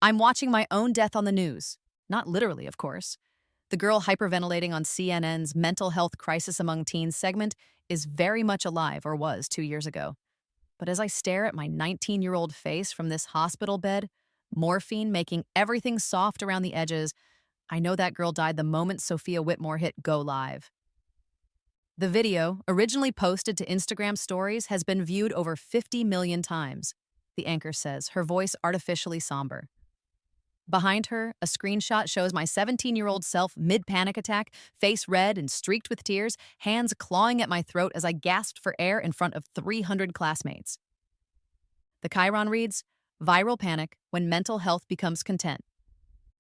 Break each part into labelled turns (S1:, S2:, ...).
S1: I'm watching my own death on the news. Not literally, of course. The girl hyperventilating on CNN's Mental Health Crisis Among Teens segment is very much alive, or was 2 years ago. But as I stare at my 19-year-old face from this hospital bed, morphine making everything soft around the edges, I know that girl died the moment Sophia Whitmore hit go live. The video, originally posted to Instagram stories, has been viewed over 50 million times, the anchor says, her voice artificially somber. Behind her, a screenshot shows my 17-year-old self mid-panic attack, face red and streaked with tears, hands clawing at my throat as I gasped for air in front of 300 classmates. The Chiron reads, "Viral panic when mental health becomes content.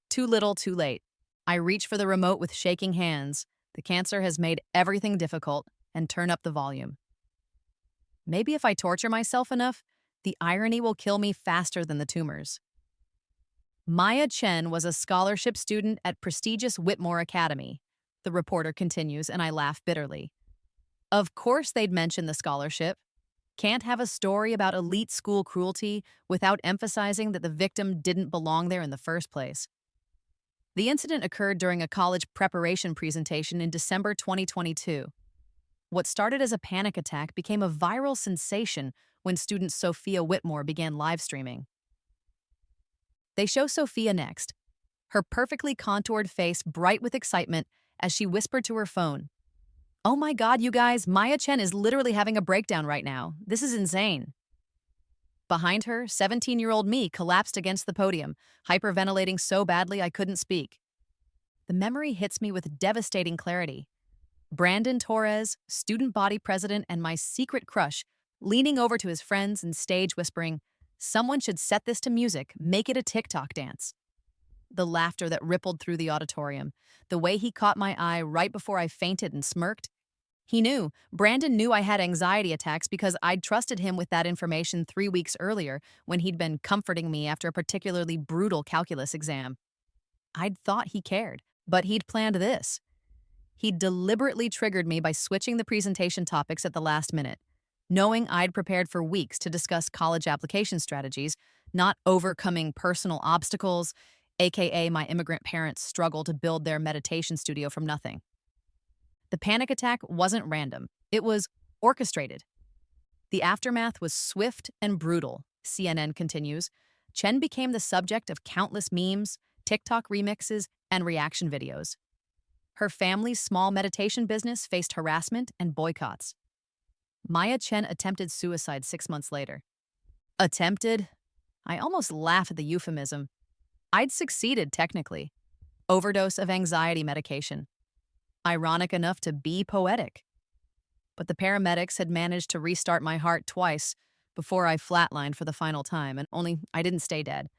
S1: Too little, too late. I reach for the remote with shaking hands. The cancer has made everything difficult, and turn up the volume. Maybe if I torture myself enough, the irony will kill me faster than the tumors." Maya Chen was a scholarship student at prestigious Whitmore Academy, the reporter continues, and I laugh bitterly. Of course they'd mention the scholarship. Can't have a story about elite school cruelty without emphasizing that the victim didn't belong there in the first place. The incident occurred during a college preparation presentation in December 2022. What started as a panic attack became a viral sensation when student Sophia Whitmore began live streaming. They show Sophia next, her perfectly contoured face bright with excitement as she whispered to her phone, "Oh my God, you guys, Maya Chen is literally having a breakdown right now. This is insane." Behind her, 17-year-old me collapsed against the podium, hyperventilating so badly I couldn't speak. The memory hits me with devastating clarity. Brandon Torres, student body president and my secret crush, leaning over to his friends and stage whispering, "Someone should set this to music, make it a TikTok dance." The laughter that rippled through the auditorium, the way he caught my eye right before I fainted and smirked. Brandon knew I had anxiety attacks because I'd trusted him with that information 3 weeks earlier when he'd been comforting me after a particularly brutal calculus exam. I'd thought he cared, but he'd planned this. He'd deliberately triggered me by switching the presentation topics at the last minute, knowing I'd prepared for weeks to discuss college application strategies, not overcoming personal obstacles, aka my immigrant parents' struggle to build their meditation studio from nothing. The panic attack wasn't random. It was orchestrated. The aftermath was swift and brutal, CNN continues. Chen became the subject of countless memes, TikTok remixes, and reaction videos. Her family's small meditation business faced harassment and boycotts. Maya Chen attempted suicide 6 months later. Attempted? I almost laugh at the euphemism. I'd succeeded, technically. Overdose of anxiety medication. Ironic enough to be poetic. But the paramedics had managed to restart my heart twice before I flatlined for the final time, and only I didn't stay dead.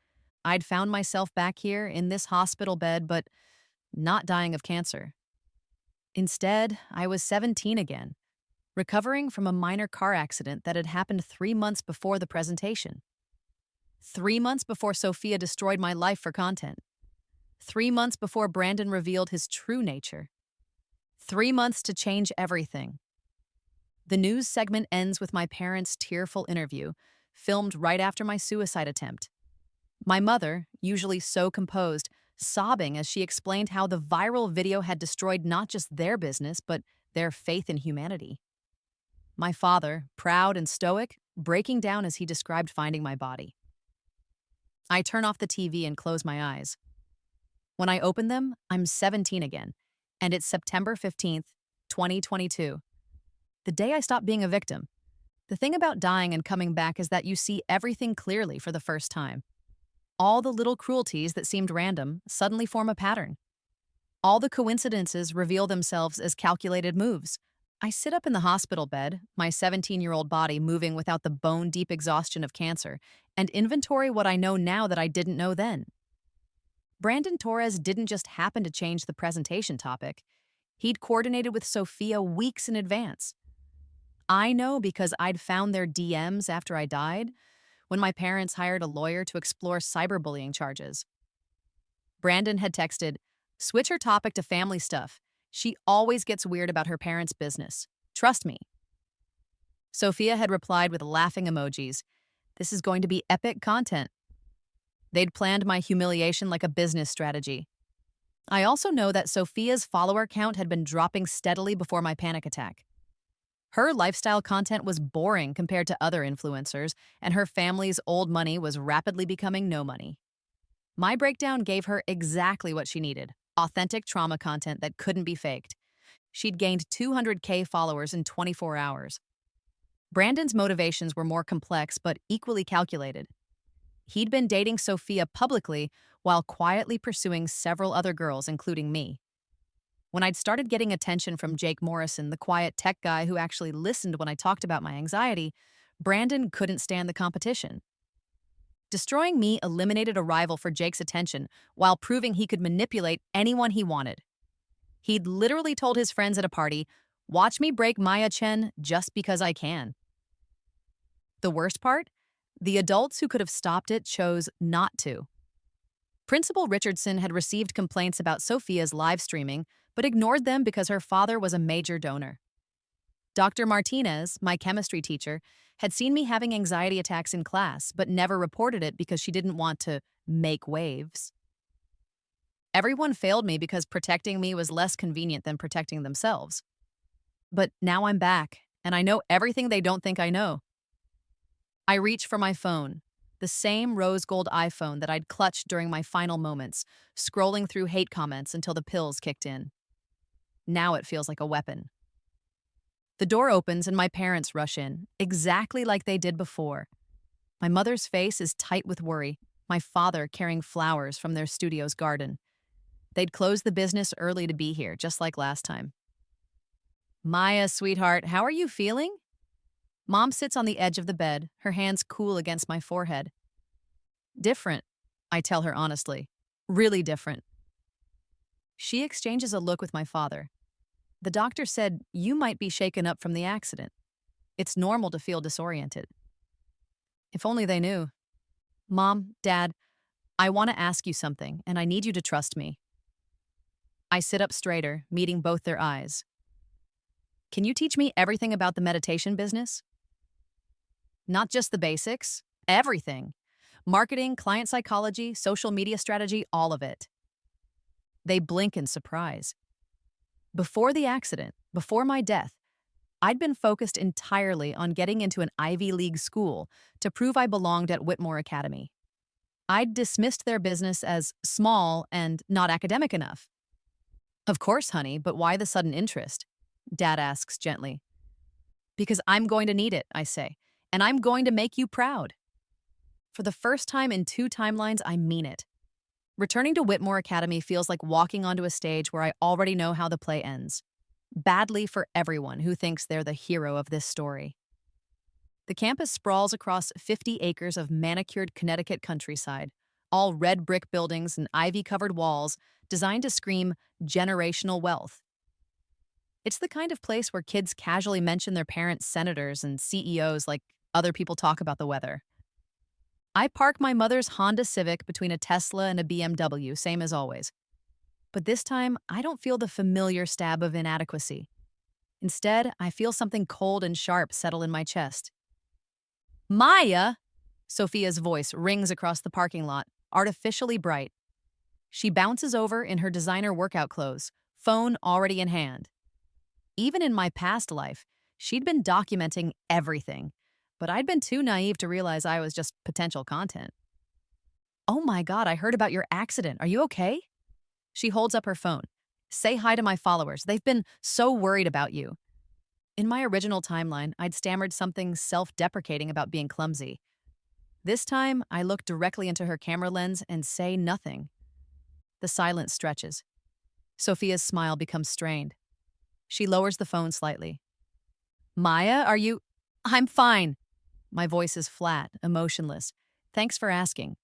S1: I'd found myself back here in this hospital bed, but not dying of cancer. Instead, I was 17 again, recovering from a minor car accident that had happened 3 months before the presentation. 3 months before Sophia destroyed my life for content. 3 months before Brandon revealed his true nature. 3 months to change everything. The news segment ends with my parents' tearful interview, filmed right after my suicide attempt. My mother, usually so composed, sobbing as she explained how the viral video had destroyed not just their business, but their faith in humanity. My father, proud and stoic, breaking down as he described finding my body. I turn off the TV and close my eyes. When I open them, I'm 17 again, and it's September 15th, 2022. The day I stopped being a victim. The thing about dying and coming back is that you see everything clearly for the first time. All the little cruelties that seemed random suddenly form a pattern. All the coincidences reveal themselves as calculated moves. I sit up in the hospital bed, my 17-year-old body moving without the bone-deep exhaustion of cancer, and inventory what I know now that I didn't know then. Brandon Torres didn't just happen to change the presentation topic. He'd coordinated with Sophia weeks in advance. I know because I'd found their DMs after I died, when my parents hired a lawyer to explore cyberbullying charges. Brandon had texted, "Switch her topic to family stuff. She always gets weird about her parents' business. Trust me." Sophia had replied with laughing emojis. "This is going to be epic content." They'd planned my humiliation like a business strategy. I also know that Sophia's follower count had been dropping steadily before my panic attack. Her lifestyle content was boring compared to other influencers, and her family's old money was rapidly becoming no money. My breakdown gave her exactly what she needed: authentic trauma content that couldn't be faked. She'd gained 200K followers in 24 hours. Brandon's motivations were more complex but equally calculated. He'd been dating Sophia publicly while quietly pursuing several other girls, including me. When I'd started getting attention from Jake Morrison, the quiet tech guy who actually listened when I talked about my anxiety, Brandon couldn't stand the competition. Destroying me eliminated a rival for Jake's attention while proving he could manipulate anyone he wanted. He'd literally told his friends at a party, "Watch me break Maya Chen just because I can." The worst part? The adults who could have stopped it chose not to. Principal Richardson had received complaints about Sophia's live streaming, but ignored them because her father was a major donor. Dr. Martinez, my chemistry teacher, had seen me having anxiety attacks in class, but never reported it because she didn't want to make waves. Everyone failed me because protecting me was less convenient than protecting themselves. But now I'm back, and I know everything they don't think I know. I reach for my phone, the same rose gold iPhone that I'd clutched during my final moments, scrolling through hate comments until the pills kicked in. Now it feels like a weapon. The door opens and my parents rush in, exactly like they did before. My mother's face is tight with worry, my father carrying flowers from their studio's garden. They'd closed the business early to be here, just like last time. "Maya, sweetheart, how are you feeling?" Mom sits on the edge of the bed, her hands cool against my forehead. "Different," I tell her honestly. "Really different." She exchanges a look with my father. "The doctor said you might be shaken up from the accident. It's normal to feel disoriented." If only they knew. "Mom, Dad, I want to ask you something, and I need you to trust me." I sit up straighter, meeting both their eyes. "Can you teach me everything about the meditation business?" "Not just the basics, everything. Marketing, client psychology, social media strategy, all of it." They blink in surprise. Before the accident, before my death, I'd been focused entirely on getting into an Ivy League school to prove I belonged at Whitmore Academy. I'd dismissed their business as small and not academic enough. "Of course, honey, but why the sudden interest?" Dad asks gently. "Because I'm going to need it," I say, "and I'm going to make you proud." For the first time in 2 timelines, I mean it. Returning to Whitmore Academy feels like walking onto a stage where I already know how the play ends. Badly for everyone who thinks they're the hero of this story. The campus sprawls across 50 acres of manicured Connecticut countryside, all red brick buildings and ivy-covered walls designed to scream generational wealth. It's the kind of place where kids casually mention their parents' senators and CEOs like other people talk about the weather. I park my mother's Honda Civic between a Tesla and a BMW, same as always. But this time, I don't feel the familiar stab of inadequacy. Instead, I feel something cold and sharp settle in my chest. "Maya!" Sophia's voice rings across the parking lot, artificially bright. She bounces over in her designer workout clothes, phone already in hand. Even in my past life, she'd been documenting everything, but I'd been too naive to realize I was just potential content. "Oh my God, I heard about your accident. Are you okay?" She holds up her phone. "Say hi to my followers. They've been so worried about you." In my original timeline, I'd stammered something self-deprecating about being clumsy. This time, I look directly into her camera lens and say nothing. The silence stretches. Sophia's smile becomes strained. She lowers the phone slightly. "Maya, are you—" "I'm fine." My voice is flat, emotionless. "Thanks for asking."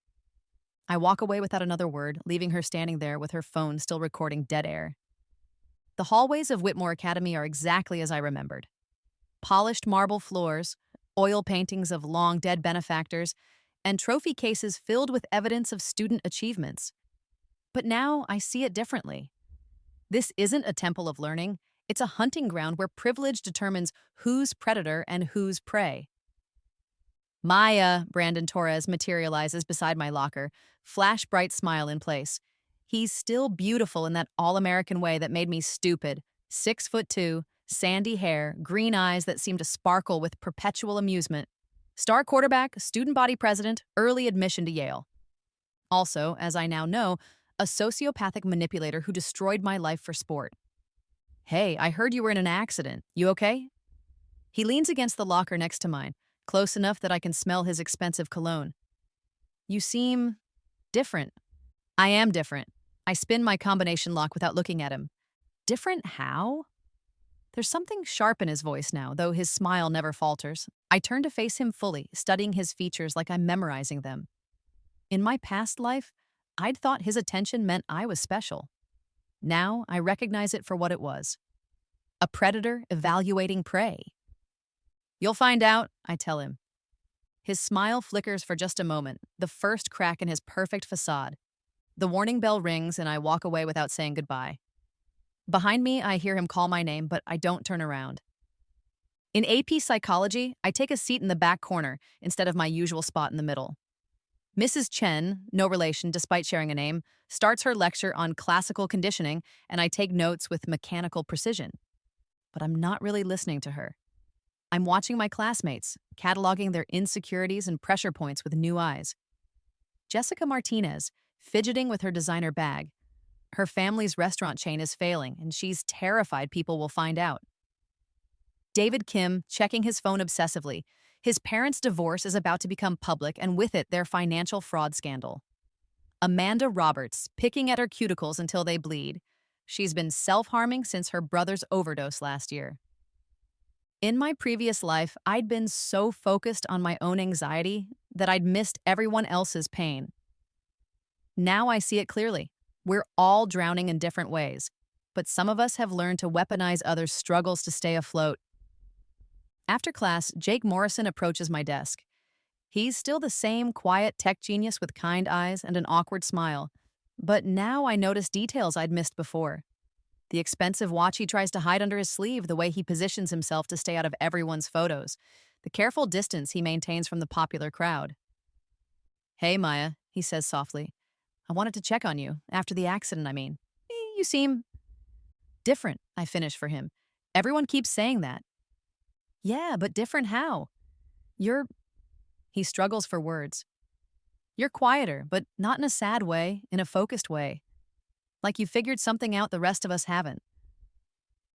S1: I walk away without another word, leaving her standing there with her phone still recording dead air. The hallways of Whitmore Academy are exactly as I remembered. Polished marble floors, oil paintings of long-dead benefactors, and trophy cases filled with evidence of student achievements. But now I see it differently. This isn't a temple of learning. It's a hunting ground where privilege determines who's predator and who's prey. Maya, Brandon Torres materializes beside my locker, flash bright smile in place. He's still beautiful in that all-American way that made me stupid. 6'2", sandy hair, green eyes that seem to sparkle with perpetual amusement. Star quarterback, student body president, early admission to Yale. Also, as I now know, a sociopathic manipulator who destroyed my life for sport. Hey, I heard you were in an accident. You okay? He leans against the locker next to mine, close enough that I can smell his expensive cologne. You seem different. I am different. I spin my combination lock without looking at him. Different how? There's something sharp in his voice now, though his smile never falters. I turn to face him fully, studying his features like I'm memorizing them. In my past life, I'd thought his attention meant I was special. Now, I recognize it for what it was. A predator evaluating prey. You'll find out, I tell him. His smile flickers for just a moment, the first crack in his perfect facade. The warning bell rings and I walk away without saying goodbye. Behind me, I hear him call my name, but I don't turn around. In AP Psychology, I take a seat in the back corner instead of my usual spot in the middle. Mrs. Chen, no relation despite sharing a name, starts her lecture on classical conditioning, and I take notes with mechanical precision. But I'm not really listening to her. I'm watching my classmates, cataloging their insecurities and pressure points with new eyes. Jessica Martinez, fidgeting with her designer bag. Her family's restaurant chain is failing, and she's terrified people will find out. David Kim, checking his phone obsessively. His parents' divorce is about to become public, and with it, their financial fraud scandal. Amanda Roberts, picking at her cuticles until they bleed. She's been self-harming since her brother's overdose last year. In my previous life, I'd been so focused on my own anxiety that I'd missed everyone else's pain. Now I see it clearly. We're all drowning in different ways, but some of us have learned to weaponize others' struggles to stay afloat. After class, Jake Morrison approaches my desk. He's still the same quiet tech genius with kind eyes and an awkward smile, but now I notice details I'd missed before. The expensive watch he tries to hide under his sleeve, the way he positions himself to stay out of everyone's photos, the careful distance he maintains from the popular crowd. Hey, Maya, he says softly. I wanted to check on you, after the accident, I mean. You seem different, I finish for him. Everyone keeps saying that. Yeah, but different how? He struggles for words. You're quieter, but not in a sad way, in a focused way. Like you figured something out the rest of us haven't.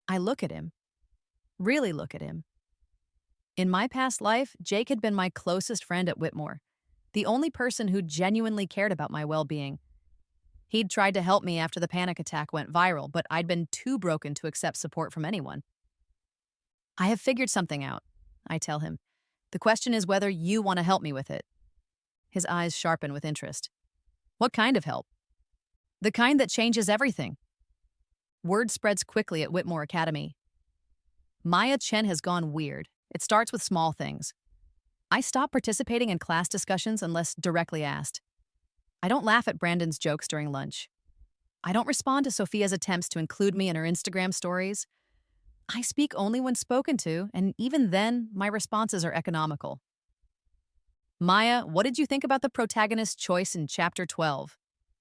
S1: I look at him. Really look at him. In my past life, Jake had been my closest friend at Whitmore, the only person who genuinely cared about my well-being. He'd tried to help me after the panic attack went viral, but I'd been too broken to accept support from anyone. I have figured something out, I tell him. The question is whether you want to help me with it. His eyes sharpen with interest. What kind of help? The kind that changes everything. Word spreads quickly at Whitmore Academy. Maya Chen has gone weird. It starts with small things. I stop participating in class discussions unless directly asked. I don't laugh at Brandon's jokes during lunch. I don't respond to Sophia's attempts to include me in her Instagram stories. I speak only when spoken to, and even then, my responses are economical. Maya, what did you think about the protagonist's choice in Chapter 12?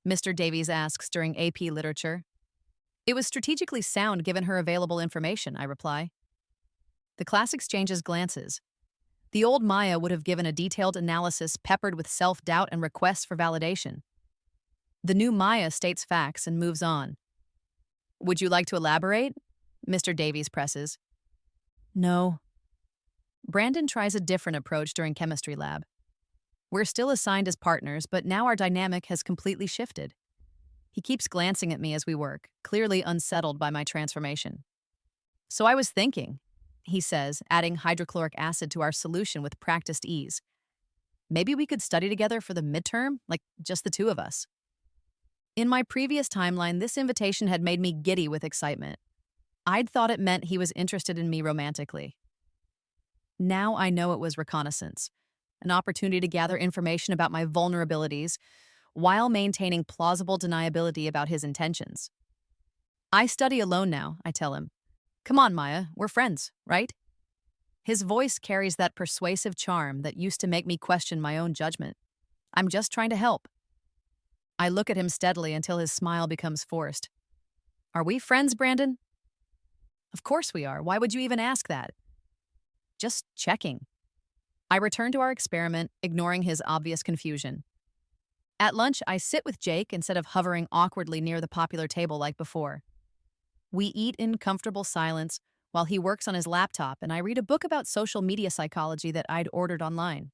S1: Mr. Davies asks during AP Literature. It was strategically sound given her available information, I reply. The class exchanges glances. The old Maya would have given a detailed analysis peppered with self-doubt and requests for validation. The new Maya states facts and moves on. Would you like to elaborate? Mr. Davies presses. No. Brandon tries a different approach during chemistry lab. We're still assigned as partners, but now our dynamic has completely shifted. He keeps glancing at me as we work, clearly unsettled by my transformation. So I was thinking, he says, adding hydrochloric acid to our solution with practiced ease. Maybe we could study together for the midterm, like just the two of us. In my previous timeline, this invitation had made me giddy with excitement. I'd thought it meant he was interested in me romantically. Now I know it was reconnaissance, an opportunity to gather information about my vulnerabilities while maintaining plausible deniability about his intentions. I study alone now, I tell him. Come on, Maya, we're friends, right? His voice carries that persuasive charm that used to make me question my own judgment. I'm just trying to help. I look at him steadily until his smile becomes forced. Are we friends, Brandon? Of course we are. Why would you even ask that? Just checking. I return to our experiment, ignoring his obvious confusion. At lunch, I sit with Jake instead of hovering awkwardly near the popular table like before. We eat in comfortable silence while he works on his laptop and I read a book about social media psychology that I'd ordered online.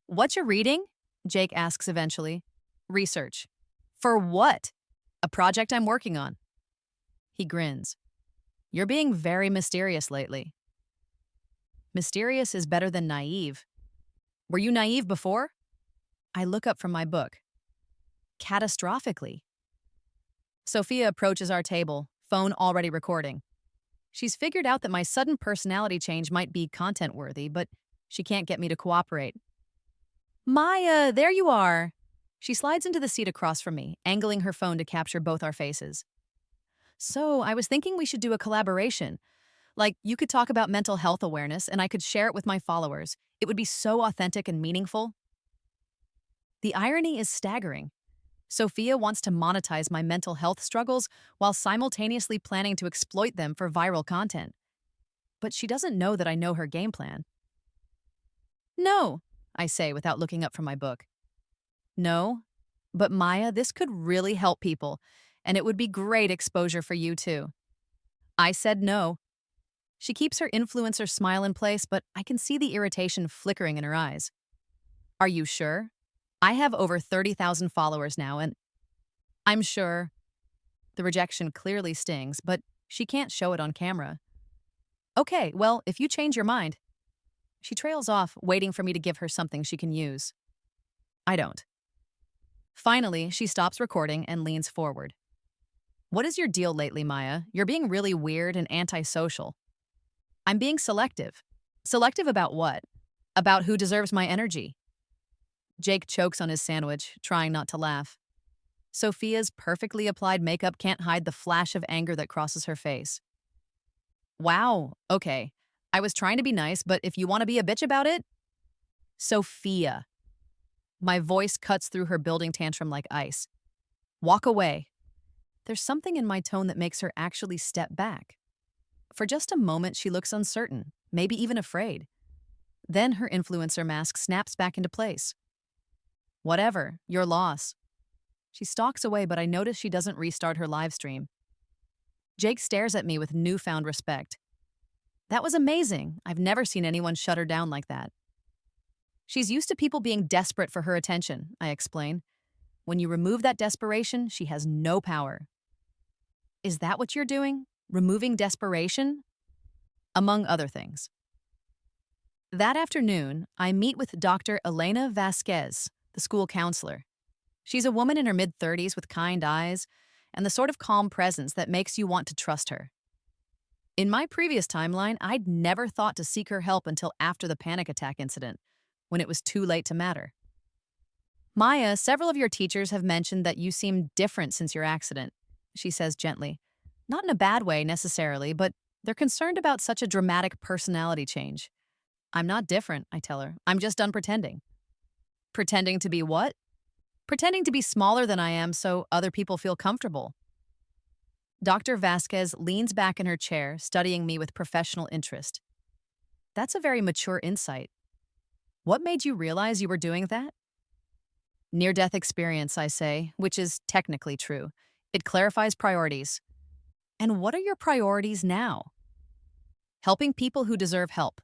S1: What you're reading? Jake asks eventually. Research. For what? A project I'm working on. He grins. You're being very mysterious lately. Mysterious is better than naive. Were you naive before? I look up from my book. Catastrophically. Sophia approaches our table, phone already recording. She's figured out that my sudden personality change might be content-worthy, but she can't get me to cooperate. Maya, there you are. She slides into the seat across from me, angling her phone to capture both our faces. So, I was thinking we should do a collaboration. Like, you could talk about mental health awareness and I could share it with my followers. It would be so authentic and meaningful. The irony is staggering. Sophia wants to monetize my mental health struggles while simultaneously planning to exploit them for viral content. But she doesn't know that I know her game plan. No, I say without looking up from my book. No, but Maya, this could really help people, and it would be great exposure for you too. I said no. She keeps her influencer smile in place, but I can see the irritation flickering in her eyes. Are you sure? I have over 30,000 followers now, and I'm sure. The rejection clearly stings, but she can't show it on camera. Okay, well, if you change your mind. She trails off, waiting for me to give her something she can use. I don't. Finally, she stops recording and leans forward. What is your deal lately, Maya? You're being really weird and antisocial. I'm being selective. Selective about what? About who deserves my energy. Jake chokes on his sandwich, trying not to laugh. Sophia's perfectly applied makeup can't hide the flash of anger that crosses her face. Wow, okay. I was trying to be nice, but if you want to be a bitch about it... Sophia. My voice cuts through her building tantrum like ice. Walk away. There's something in my tone that makes her actually step back. For just a moment, she looks uncertain, maybe even afraid. Then her influencer mask snaps back into place. Whatever, your loss. She stalks away, but I notice she doesn't restart her live stream. Jake stares at me with newfound respect. That was amazing. I've never seen anyone shut her down like that. She's used to people being desperate for her attention, I explain. When you remove that desperation, she has no power. Is that what you're doing? Removing desperation? Among other things. That afternoon, I meet with Dr. Elena Vasquez, the school counselor. She's a woman in her mid-30s with kind eyes and the sort of calm presence that makes you want to trust her. In my previous timeline, I'd never thought to seek her help until after the panic attack incident, when it was too late to matter. Maya, several of your teachers have mentioned that you seem different since your accident, she says gently. Not in a bad way necessarily, but they're concerned about such a dramatic personality change. I'm not different, I tell her. I'm just done pretending. Pretending to be what? Pretending to be smaller than I am so other people feel comfortable. Dr. Vasquez leans back in her chair, studying me with professional interest. That's a very mature insight. What made you realize you were doing that? Near-death experience, I say, which is technically true. It clarifies priorities. And what are your priorities now? Helping people who deserve help,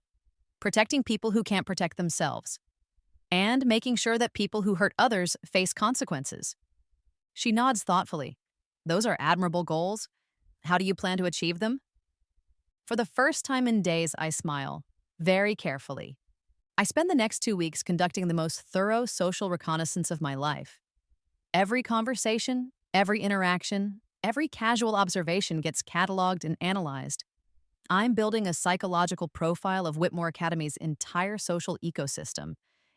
S1: protecting people who can't protect themselves, and making sure that people who hurt others face consequences. She nods thoughtfully. Those are admirable goals. How do you plan to achieve them? For the first time in days, I smile, very carefully. I spend the next 2 weeks conducting the most thorough social reconnaissance of my life. Every conversation, every interaction, every casual observation gets cataloged and analyzed. I'm building a psychological profile of Whitmore Academy's entire social ecosystem,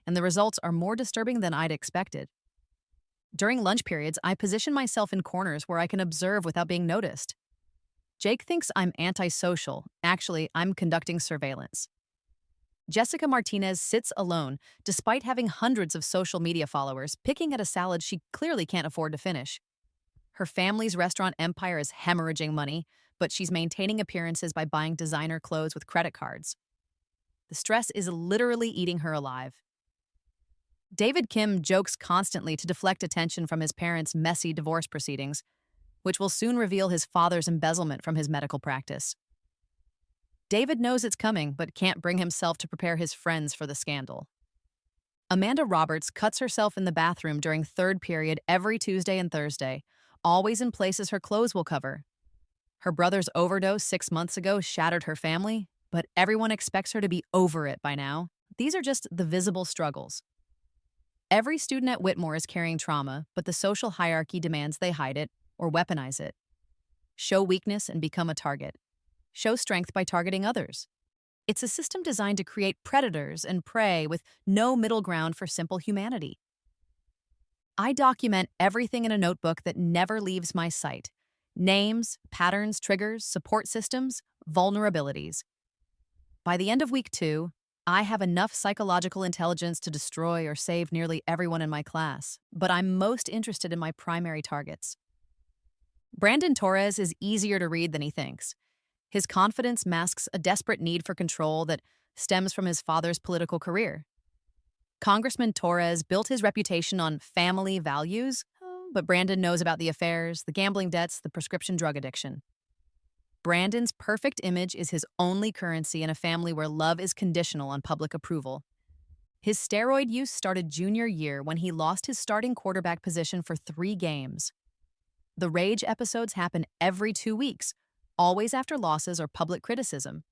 S1: and the results are more disturbing than I'd expected. During lunch periods, I position myself in corners where I can observe without being noticed. Jake thinks I'm antisocial. Actually, I'm conducting surveillance. Jessica Martinez sits alone, despite having hundreds of social media followers, picking at a salad she clearly can't afford to finish. Her family's restaurant empire is hemorrhaging money, but she's maintaining appearances by buying designer clothes with credit cards. The stress is literally eating her alive. David Kim jokes constantly to deflect attention from his parents' messy divorce proceedings, which will soon reveal his father's embezzlement from his medical practice. David knows it's coming, but can't bring himself to prepare his friends for the scandal. Amanda Roberts cuts herself in the bathroom during third period every Tuesday and Thursday, always in places her clothes will cover. Her brother's overdose 6 months ago shattered her family, but everyone expects her to be over it by now. These are just the visible struggles. Every student at Whitmore is carrying trauma, but the social hierarchy demands they hide it or weaponize it. Show weakness and become a target. Show strength by targeting others. It's a system designed to create predators and prey with no middle ground for simple humanity. I document everything in a notebook that never leaves my sight. Names, patterns, triggers, support systems, vulnerabilities. By the end of week 2, I have enough psychological intelligence to destroy or save nearly everyone in my class, but I'm most interested in my primary targets. Brandon Torres is easier to read than he thinks. His confidence masks a desperate need for control that stems from his father's political career. Congressman Torres built his reputation on family values, but Brandon knows about the affairs, the gambling debts, the prescription drug addiction. Brandon's perfect image is his only currency in a family where love is conditional on public approval. His steroid use started junior year when he lost his starting quarterback position for 3 games. The rage episodes happen every 2 weeks, always after losses or public criticism.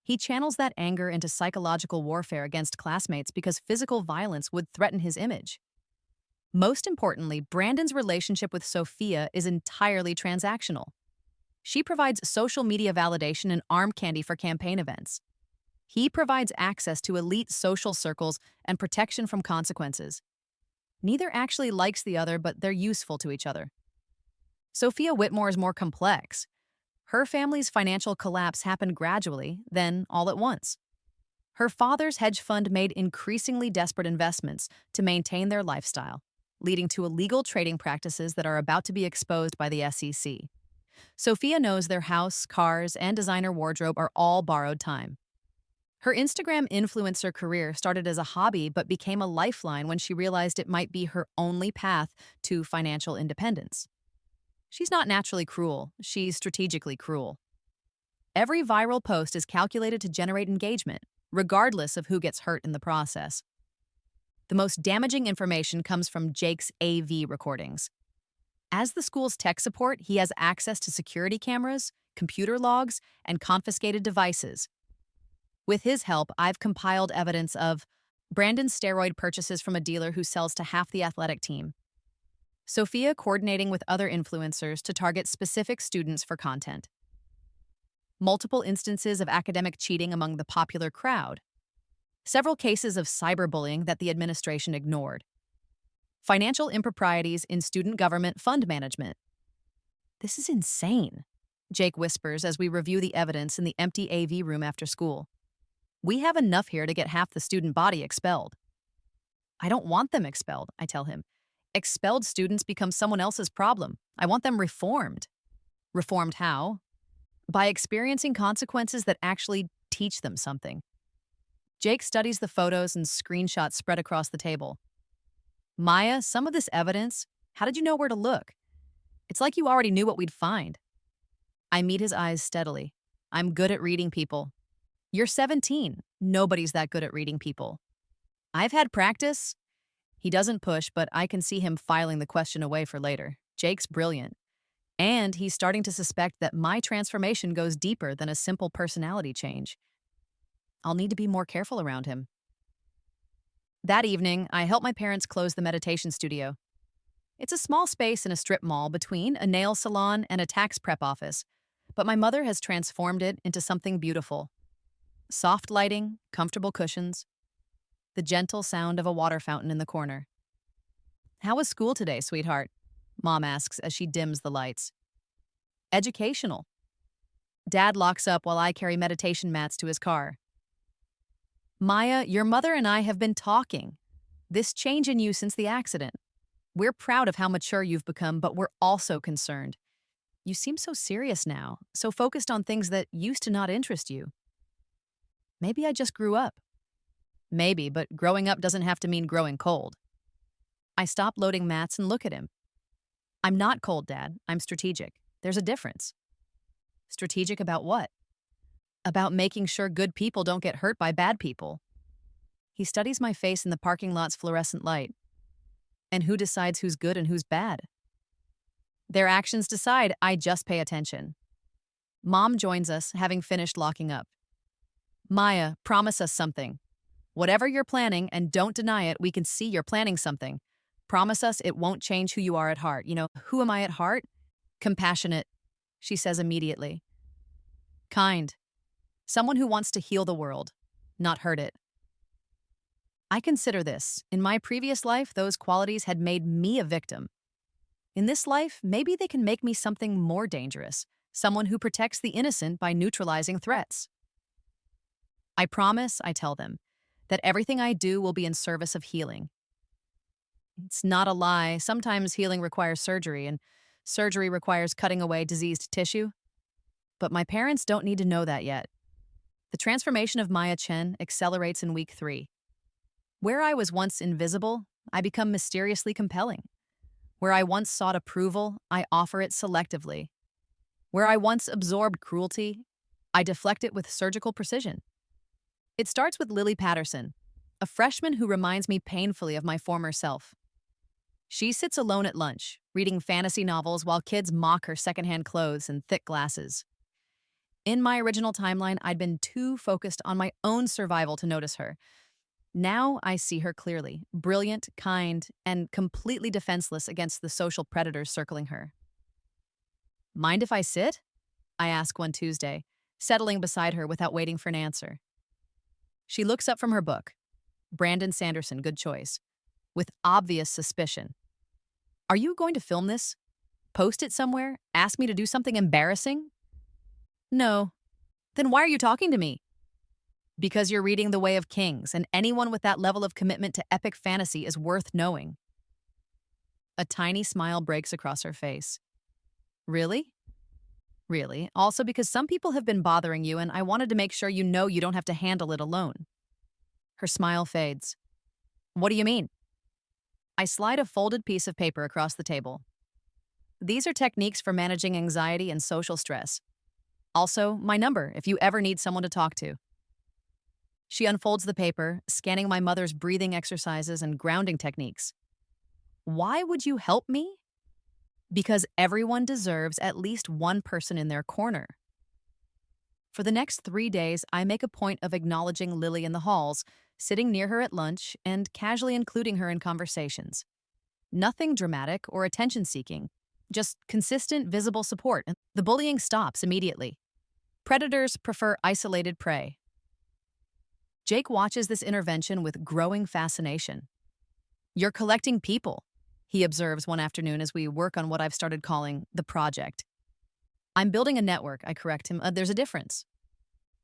S1: He channels that anger into psychological warfare against classmates because physical violence would threaten his image. Most importantly, Brandon's relationship with Sophia is entirely transactional. She provides social media validation and arm candy for campaign events. He provides access to elite social circles and protection from consequences. Neither actually likes the other, but they're useful to each other. Sophia Whitmore is more complex. Her family's financial collapse happened gradually, then all at once. Her father's hedge fund made increasingly desperate investments to maintain their lifestyle, leading to illegal trading practices that are about to be exposed by the SEC. Sophia knows their house, cars, and designer wardrobe are all borrowed time. Her Instagram influencer career started as a hobby but became a lifeline when she realized it might be her only path to financial independence. She's not naturally cruel, she's strategically cruel. Every viral post is calculated to generate engagement, regardless of who gets hurt in the process. The most damaging information comes from Jake's AV recordings. As the school's tech support, he has access to security cameras, computer logs, and confiscated devices. With his help, I've compiled evidence of Brandon's steroid purchases from a dealer who sells to half the athletic team, Sophia coordinating with other influencers to target specific students for content, multiple instances of academic cheating among the popular crowd, several cases of cyberbullying that the administration ignored, financial improprieties in student government fund management. This is insane, Jake whispers as we review the evidence in the empty AV room after school. We have enough here to get half the student body expelled. I don't want them expelled, I tell him. Expelled students become someone else's problem. I want them reformed. Reformed how? By experiencing consequences that actually teach them something. Jake studies the photos and screenshots spread across the table. Maya, some of this evidence, how did you know where to look? It's like you already knew what we'd find. I meet his eyes steadily. I'm good at reading people. You're 17. Nobody's that good at reading people. I've had practice. He doesn't push, but I can see him filing the question away for later. Jake's brilliant. And he's starting to suspect that my transformation goes deeper than a simple personality change. I'll need to be more careful around him. That evening, I help my parents close the meditation studio. It's a small space in a strip mall between a nail salon and a tax prep office, but my mother has transformed it into something beautiful. Soft lighting, comfortable cushions, the gentle sound of a water fountain in the corner. How was school today, sweetheart? Mom asks as she dims the lights. Educational. Dad locks up while I carry meditation mats to his car. Maya, your mother and I have been talking. This change in you since the accident. We're proud of how mature you've become, but we're also concerned. You seem so serious now, so focused on things that used to not interest you. Maybe I just grew up. Maybe, but growing up doesn't have to mean growing cold. I stop loading mats and look at him. I'm not cold, Dad. I'm strategic. There's a difference. Strategic about what? About making sure good people don't get hurt by bad people. He studies my face in the parking lot's fluorescent light. And who decides who's good and who's bad? Their actions decide. I just pay attention. Mom joins us, having finished locking up. Maya, promise us something. Whatever you're planning, and don't deny it, we can see you're planning something. Promise us it won't change who you are at heart. Who am I at heart? Compassionate, she says immediately. Kind. Someone who wants to heal the world, not hurt it. I consider this. In my previous life, those qualities had made me a victim. In this life, maybe they can make me something more dangerous, someone who protects the innocent by neutralizing threats. I promise, I tell them, that everything I do will be in service of healing. It's not a lie. Sometimes healing requires surgery, and surgery requires cutting away diseased tissue. But my parents don't need to know that yet. The transformation of Maya Chen accelerates in week 3. Where I was once invisible, I become mysteriously compelling. Where I once sought approval, I offer it selectively. Where I once absorbed cruelty, I deflect it with surgical precision. It starts with Lily Patterson, a freshman who reminds me painfully of my former self. She sits alone at lunch, reading fantasy novels while kids mock her secondhand clothes and thick glasses. In my original timeline, I'd been too focused on my own survival to notice her. Now I see her clearly, brilliant, kind, and completely defenseless against the social predators circling her. Mind if I sit? I ask one Tuesday, settling beside her without waiting for an answer. She looks up from her book, Brandon Sanderson, good choice, with obvious suspicion. Are you going to film this? Post it somewhere? Ask me to do something embarrassing? No. Then why are you talking to me? Because you're reading The Way of Kings, and anyone with that level of commitment to epic fantasy is worth knowing. A tiny smile breaks across her face. Really? Really. Also because some people have been bothering you, and I wanted to make sure you know you don't have to handle it alone. Her smile fades. What do you mean? I slide a folded piece of paper across the table. These are techniques for managing anxiety and social stress. Also, my number if you ever need someone to talk to. She unfolds the paper, scanning my mother's breathing exercises and grounding techniques. Why would you help me? Because everyone deserves at least one person in their corner. For the next 3 days, I make a point of acknowledging Lily in the halls, sitting near her at lunch, and casually including her in conversations. Nothing dramatic or attention-seeking, just consistent, visible support, and the bullying stops immediately. Predators prefer isolated prey. Jake watches this intervention with growing fascination. You're collecting people, he observes one afternoon as we work on what I've started calling the project. I'm building a network, I correct him. There's a difference.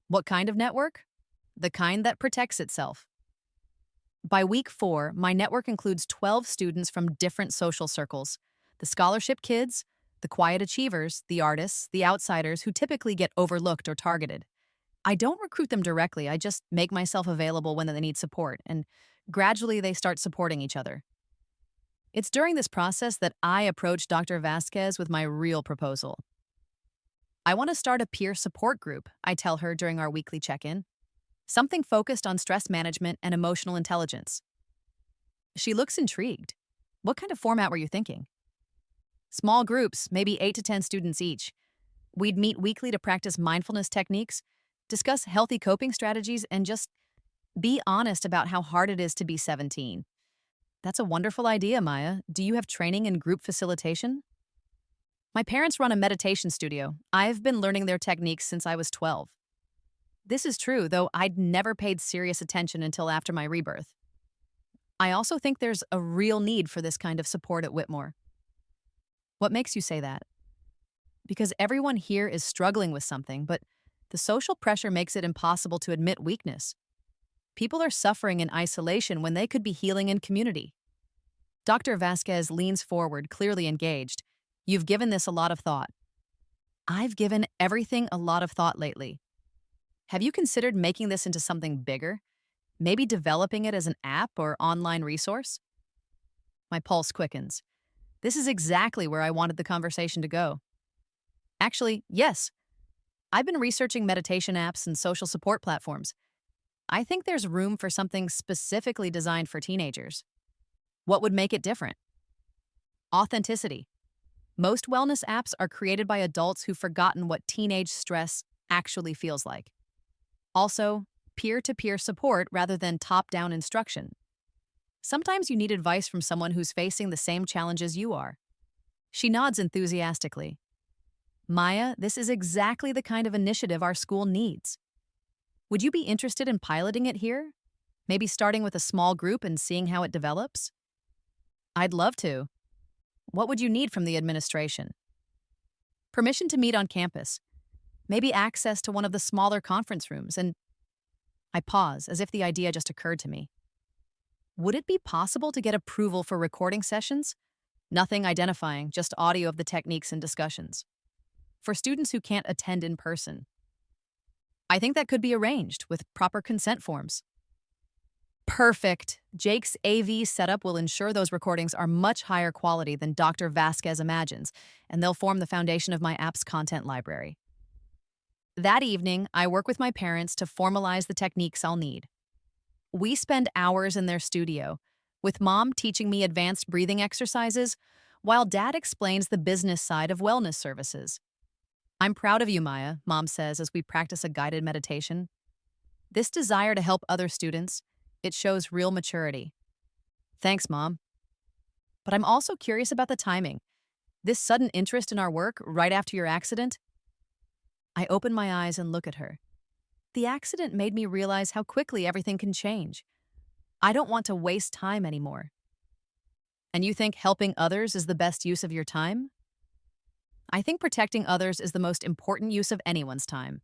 S1: What kind of network? The kind that protects itself. By week 4, my network includes 12 students from different social circles. The scholarship kids, the quiet achievers, the artists, the outsiders who typically get overlooked or targeted. I don't recruit them directly, I just make myself available when they need support, and gradually they start supporting each other. It's during this process that I approach Dr. Vasquez with my real proposal. I want to start a peer support group, I tell her during our weekly check-in. Something focused on stress management and emotional intelligence. She looks intrigued. What kind of format were you thinking? Small groups, maybe 8 to 10 students each. We'd meet weekly to practice mindfulness techniques, discuss healthy coping strategies, and just be honest about how hard it is to be 17. That's a wonderful idea, Maya. Do you have training in group facilitation? My parents run a meditation studio. I've been learning their techniques since I was 12. This is true, though I'd never paid serious attention until after my rebirth. I also think there's a real need for this kind of support at Whitmore. What makes you say that? Because everyone here is struggling with something, but the social pressure makes it impossible to admit weakness. People are suffering in isolation when they could be healing in community. Dr. Vasquez leans forward, clearly engaged. You've given this a lot of thought. I've given everything a lot of thought lately. Have you considered making this into something bigger? Maybe developing it as an app or online resource? My pulse quickens. This is exactly where I wanted the conversation to go. Actually, yes. I've been researching meditation apps and social support platforms. I think there's room for something specifically designed for teenagers. What would make it different? Authenticity. Most wellness apps are created by adults who've forgotten what teenage stress actually feels like. Also, peer-to-peer support rather than top-down instruction. Sometimes you need advice from someone who's facing the same challenges you are. She nods enthusiastically. Maya, this is exactly the kind of initiative our school needs. Would you be interested in piloting it here? Maybe starting with a small group and seeing how it develops? I'd love to. What would you need from the administration? Permission to meet on campus. Maybe access to one of the smaller conference rooms, and I pause as if the idea just occurred to me. Would it be possible to get approval for recording sessions? Nothing identifying, just audio of the techniques and discussions. For students who can't attend in person. I think that could be arranged with proper consent forms. Perfect. Jake's AV setup will ensure those recordings are much higher quality than Dr. Vasquez imagines, and they'll form the foundation of my app's content library. That evening, I work with my parents to formalize the techniques I'll need. We spend hours in their studio, with Mom teaching me advanced breathing exercises, while Dad explains the business side of wellness services. I'm proud of you, Maya, Mom says as we practice a guided meditation. This desire to help other students, it shows real maturity. Thanks, Mom. But I'm also curious about the timing. This sudden interest in our work right after your accident? I open my eyes and look at her. The accident made me realize how quickly everything can change. I don't want to waste time anymore. And you think helping others is the best use of your time? I think protecting others is the most important use of anyone's time.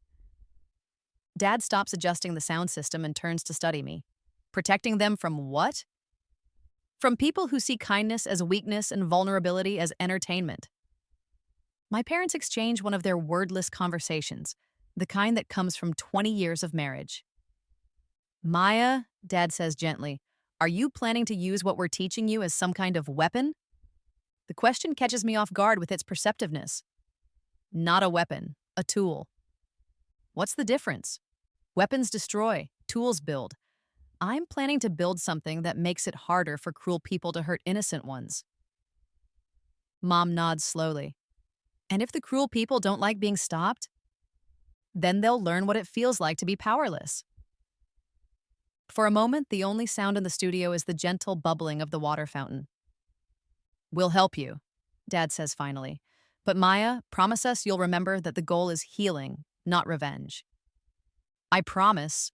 S1: Dad stops adjusting the sound system and turns to study me. Protecting them from what? From people who see kindness as weakness and vulnerability as entertainment. My parents exchange one of their wordless conversations, the kind that comes from 20 years of marriage. Maya, Dad says gently, are you planning to use what we're teaching you as some kind of weapon? The question catches me off guard with its perceptiveness. Not a weapon, a tool. What's the difference? Weapons destroy, tools build. I'm planning to build something that makes it harder for cruel people to hurt innocent ones. Mom nods slowly. And if the cruel people don't like being stopped, then they'll learn what it feels like to be powerless. For a moment, the only sound in the studio is the gentle bubbling of the water fountain. We'll help you, Dad says finally. But Maya, promise us you'll remember that the goal is healing, not revenge. I promise.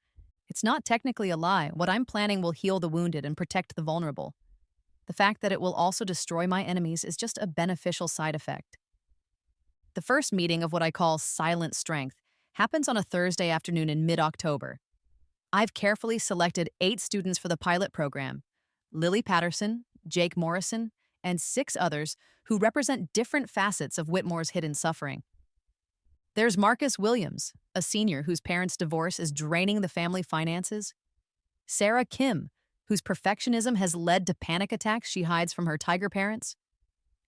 S1: It's not technically a lie. What I'm planning will heal the wounded and protect the vulnerable. The fact that it will also destroy my enemies is just a beneficial side effect. The first meeting of what I call silent strength happens on a Thursday afternoon in mid-October. I've carefully selected 8 students for the pilot program: Lily Patterson, Jake Morrison, and 6 others who represent different facets of Whitmore's hidden suffering. There's Marcus Williams, a senior whose parents' divorce is draining the family finances. Sarah Kim, whose perfectionism has led to panic attacks she hides from her tiger parents.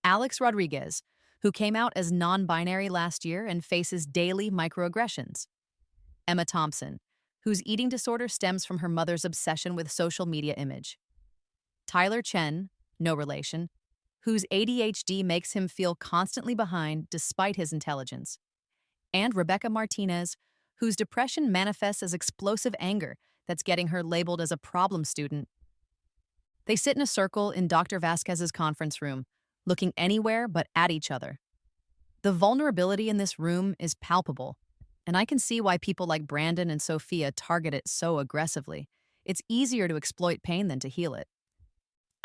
S1: Alex Rodriguez, who came out as non-binary last year and faces daily microaggressions. Emma Thompson, whose eating disorder stems from her mother's obsession with social media image. Tyler Chen, no relation, whose ADHD makes him feel constantly behind despite his intelligence. And Rebecca Martinez, whose depression manifests as explosive anger that's getting her labeled as a problem student. They sit in a circle in Dr. Vasquez's conference room, looking anywhere but at each other. The vulnerability in this room is palpable, and I can see why people like Brandon and Sophia target it so aggressively. It's easier to exploit pain than to heal it.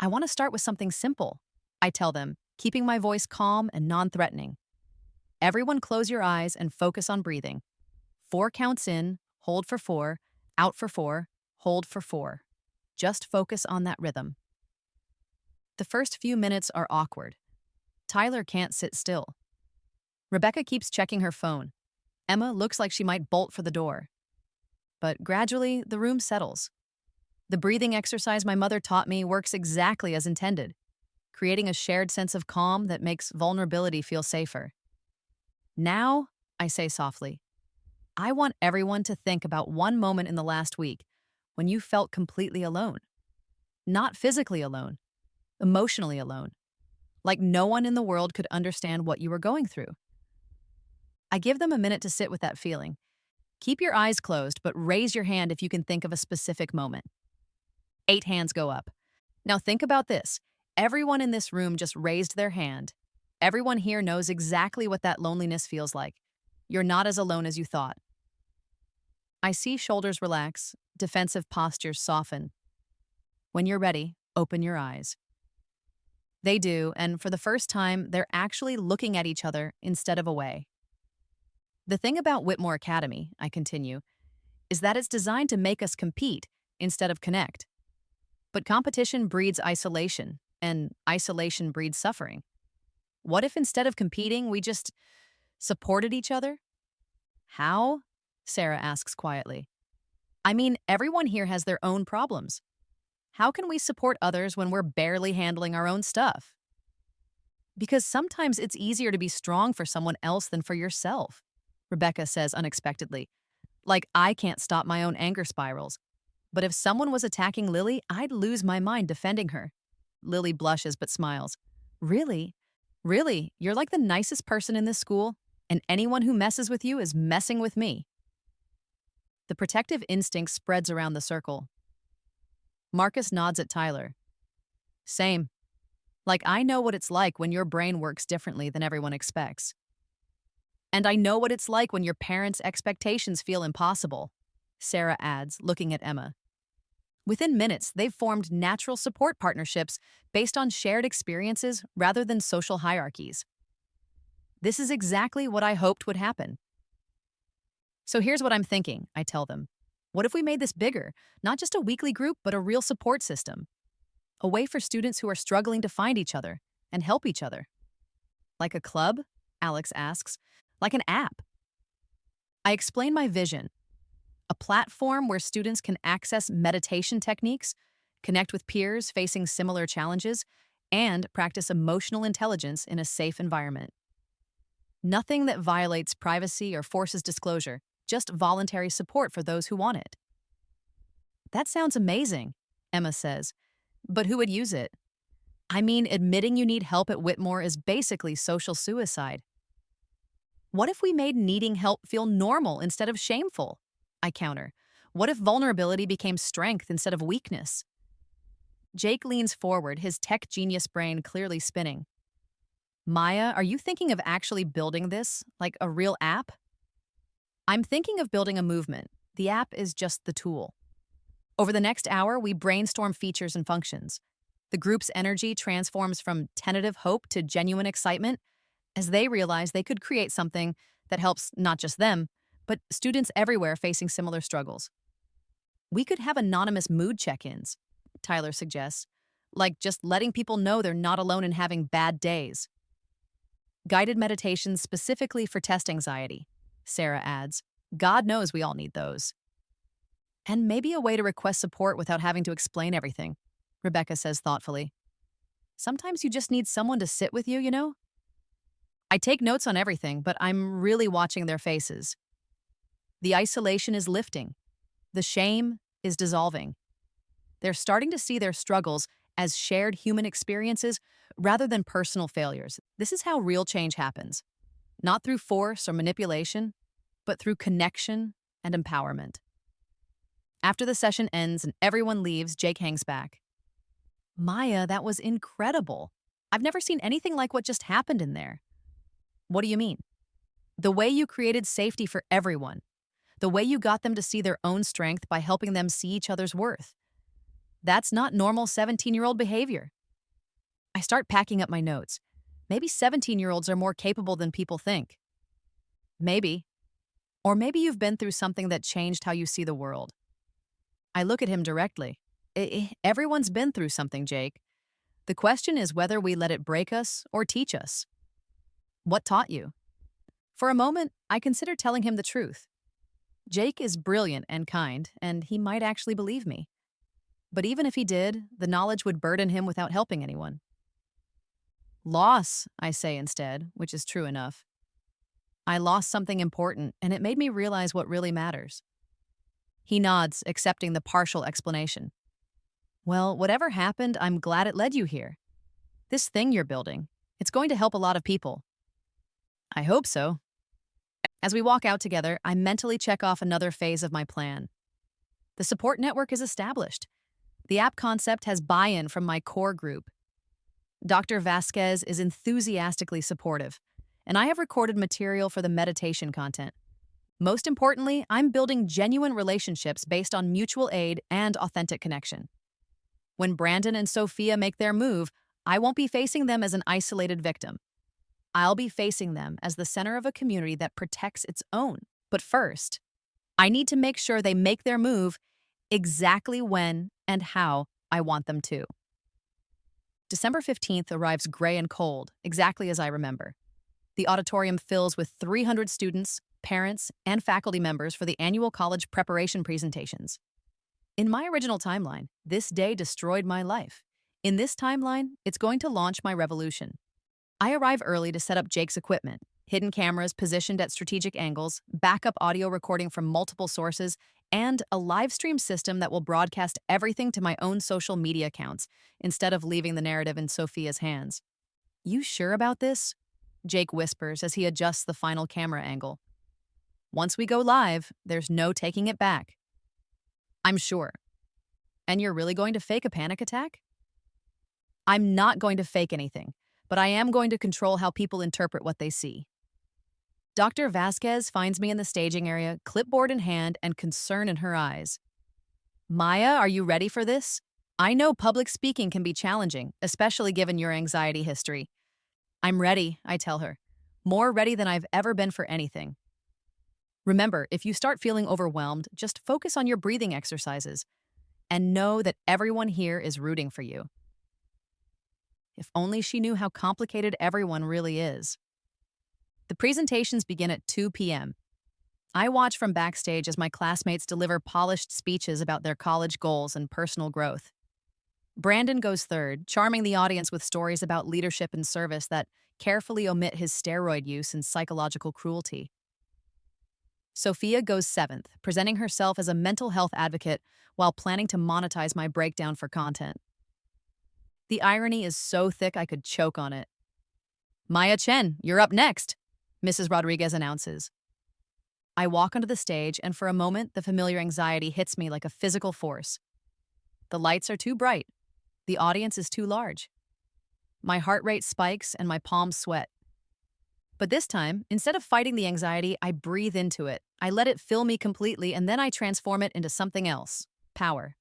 S1: I want to start with something simple, I tell them, keeping my voice calm and non-threatening. Everyone close your eyes and focus on breathing. 4 counts in, hold for 4, out for 4, Hold for 4. Just focus on that rhythm. The first few minutes are awkward. Tyler can't sit still. Rebecca keeps checking her phone. Emma looks like she might bolt for the door. But gradually, the room settles. The breathing exercise my mother taught me works exactly as intended, creating a shared sense of calm that makes vulnerability feel safer. Now, I say softly, I want everyone to think about one moment in the last week when you felt completely alone. Not physically alone, emotionally alone. Like no one in the world could understand what you were going through. I give them a minute to sit with that feeling. Keep your eyes closed, but raise your hand if you can think of a specific moment. 8 hands go up. Now think about this. Everyone in this room just raised their hand. Everyone here knows exactly what that loneliness feels like. You're not as alone as you thought. I see shoulders relax, defensive postures soften. When you're ready, open your eyes. They do, and for the first time, they're actually looking at each other instead of away. The thing about Whitmore Academy, I continue, is that it's designed to make us compete instead of connect. But competition breeds isolation, and isolation breeds suffering. What if instead of competing, we just supported each other? How? Sarah asks quietly. I mean, everyone here has their own problems. How can we support others when we're barely handling our own stuff? Because sometimes it's easier to be strong for someone else than for yourself, Rebecca says unexpectedly. Like I can't stop my own anger spirals. But if someone was attacking Lily, I'd lose my mind defending her. Lily blushes but smiles. Really? Really? You're like the nicest person in this school, and anyone who messes with you is messing with me. The protective instinct spreads around the circle. Marcus nods at Tyler. Same. Like I know what it's like when your brain works differently than everyone expects. And I know what it's like when your parents' expectations feel impossible, Sarah adds, looking at Emma. Within minutes, they've formed natural support partnerships based on shared experiences rather than social hierarchies. This is exactly what I hoped would happen. So here's what I'm thinking, I tell them. What if we made this bigger? Not just a weekly group, but a real support system. A way for students who are struggling to find each other and help each other. Like a club? Alex asks. Like an app. I explain my vision. A platform where students can access meditation techniques, connect with peers facing similar challenges, and practice emotional intelligence in a safe environment. Nothing that violates privacy or forces disclosure, just voluntary support for those who want it. That sounds amazing, Emma says. But who would use it? I mean, admitting you need help at Whitmore is basically social suicide. What if we made needing help feel normal instead of shameful? I counter. What if vulnerability became strength instead of weakness? Jake leans forward, his tech genius brain clearly spinning. Maya, are you thinking of actually building this, like a real app? I'm thinking of building a movement. The app is just the tool. Over the next hour, we brainstorm features and functions. The group's energy transforms from tentative hope to genuine excitement as they realize they could create something that helps not just them, but students everywhere facing similar struggles. We could have anonymous mood check-ins, Tyler suggests, like just letting people know they're not alone in having bad days. Guided meditations specifically for test anxiety, Sarah adds. God knows we all need those. And maybe a way to request support without having to explain everything, Rebecca says thoughtfully. Sometimes you just need someone to sit with you, you know? I take notes on everything, but I'm really watching their faces. The isolation is lifting. The shame is dissolving. They're starting to see their struggles as shared human experiences rather than personal failures. This is how real change happens. Not through force or manipulation, but through connection and empowerment. After the session ends and everyone leaves, Jake hangs back. Maya, that was incredible. I've never seen anything like what just happened in there. What do you mean? The way you created safety for everyone. The way you got them to see their own strength by helping them see each other's worth. That's not normal 17-year-old behavior. I start packing up my notes. Maybe 17-year-olds are more capable than people think. Maybe. Or maybe you've been through something that changed how you see the world. I look at him directly. Everyone's been through something, Jake. The question is whether we let it break us or teach us. What taught you? For a moment, I considered telling him the truth. Jake is brilliant and kind, and he might actually believe me. But even if he did, the knowledge would burden him without helping anyone. Loss, I say instead, which is true enough. I lost something important, and it made me realize what really matters. He nods, accepting the partial explanation. Well, whatever happened, I'm glad it led you here. This thing you're building, it's going to help a lot of people. I hope so. As we walk out together, I mentally check off another phase of my plan. The support network is established. The app concept has buy-in from my core group. Dr. Vasquez is enthusiastically supportive, and I have recorded material for the meditation content. Most importantly, I'm building genuine relationships based on mutual aid and authentic connection. When Brandon and Sophia make their move, I won't be facing them as an isolated victim. I'll be facing them as the center of a community that protects its own. But first, I need to make sure they make their move exactly when and how I want them to. December 15th arrives gray and cold, exactly as I remember. The auditorium fills with 300 students, parents, and faculty members for the annual college preparation presentations. In my original timeline, this day destroyed my life. In this timeline, it's going to launch my revolution. I arrive early to set up Jake's equipment, hidden cameras positioned at strategic angles, backup audio recording from multiple sources, and a live stream system that will broadcast everything to my own social media accounts instead of leaving the narrative in Sophia's hands. You sure about this? Jake whispers as he adjusts the final camera angle. Once we go live, there's no taking it back. I'm sure. And you're really going to fake a panic attack? I'm not going to fake anything, but I am going to control how people interpret what they see. Dr. Vasquez finds me in the staging area, clipboard in hand and concern in her eyes. Maya, are you ready for this? I know public speaking can be challenging, especially given your anxiety history. I'm ready, I tell her. More ready than I've ever been for anything. Remember, if you start feeling overwhelmed, just focus on your breathing exercises and know that everyone here is rooting for you. If only she knew how complicated everyone really is. The presentations begin at 2 p.m. I watch from backstage as my classmates deliver polished speeches about their college goals and personal growth. Brandon goes third, charming the audience with stories about leadership and service that carefully omit his steroid use and psychological cruelty. Sophia goes seventh, presenting herself as a mental health advocate while planning to monetize my breakdown for content. The irony is so thick I could choke on it. Maya Chen, you're up next, Mrs. Rodriguez announces. I walk onto the stage, and for a moment, the familiar anxiety hits me like a physical force. The lights are too bright. The audience is too large. My heart rate spikes and my palms sweat. But this time, instead of fighting the anxiety, I breathe into it. I let it fill me completely, and then I transform it into something else. Power.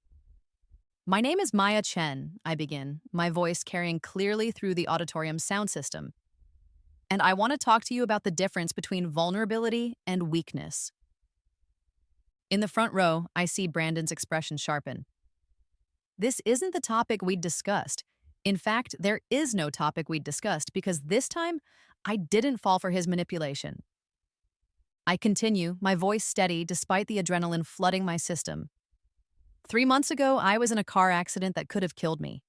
S1: My name is Maya Chen, I begin, my voice carrying clearly through the auditorium's sound system. And I want to talk to you about the difference between vulnerability and weakness. In the front row, I see Brandon's expression sharpen. This isn't the topic we'd discussed. In fact, there is no topic we'd discussed because this time, I didn't fall for his manipulation. I continue, my voice steady despite the adrenaline flooding my system. 3 months ago, I was in a car accident that could have killed me.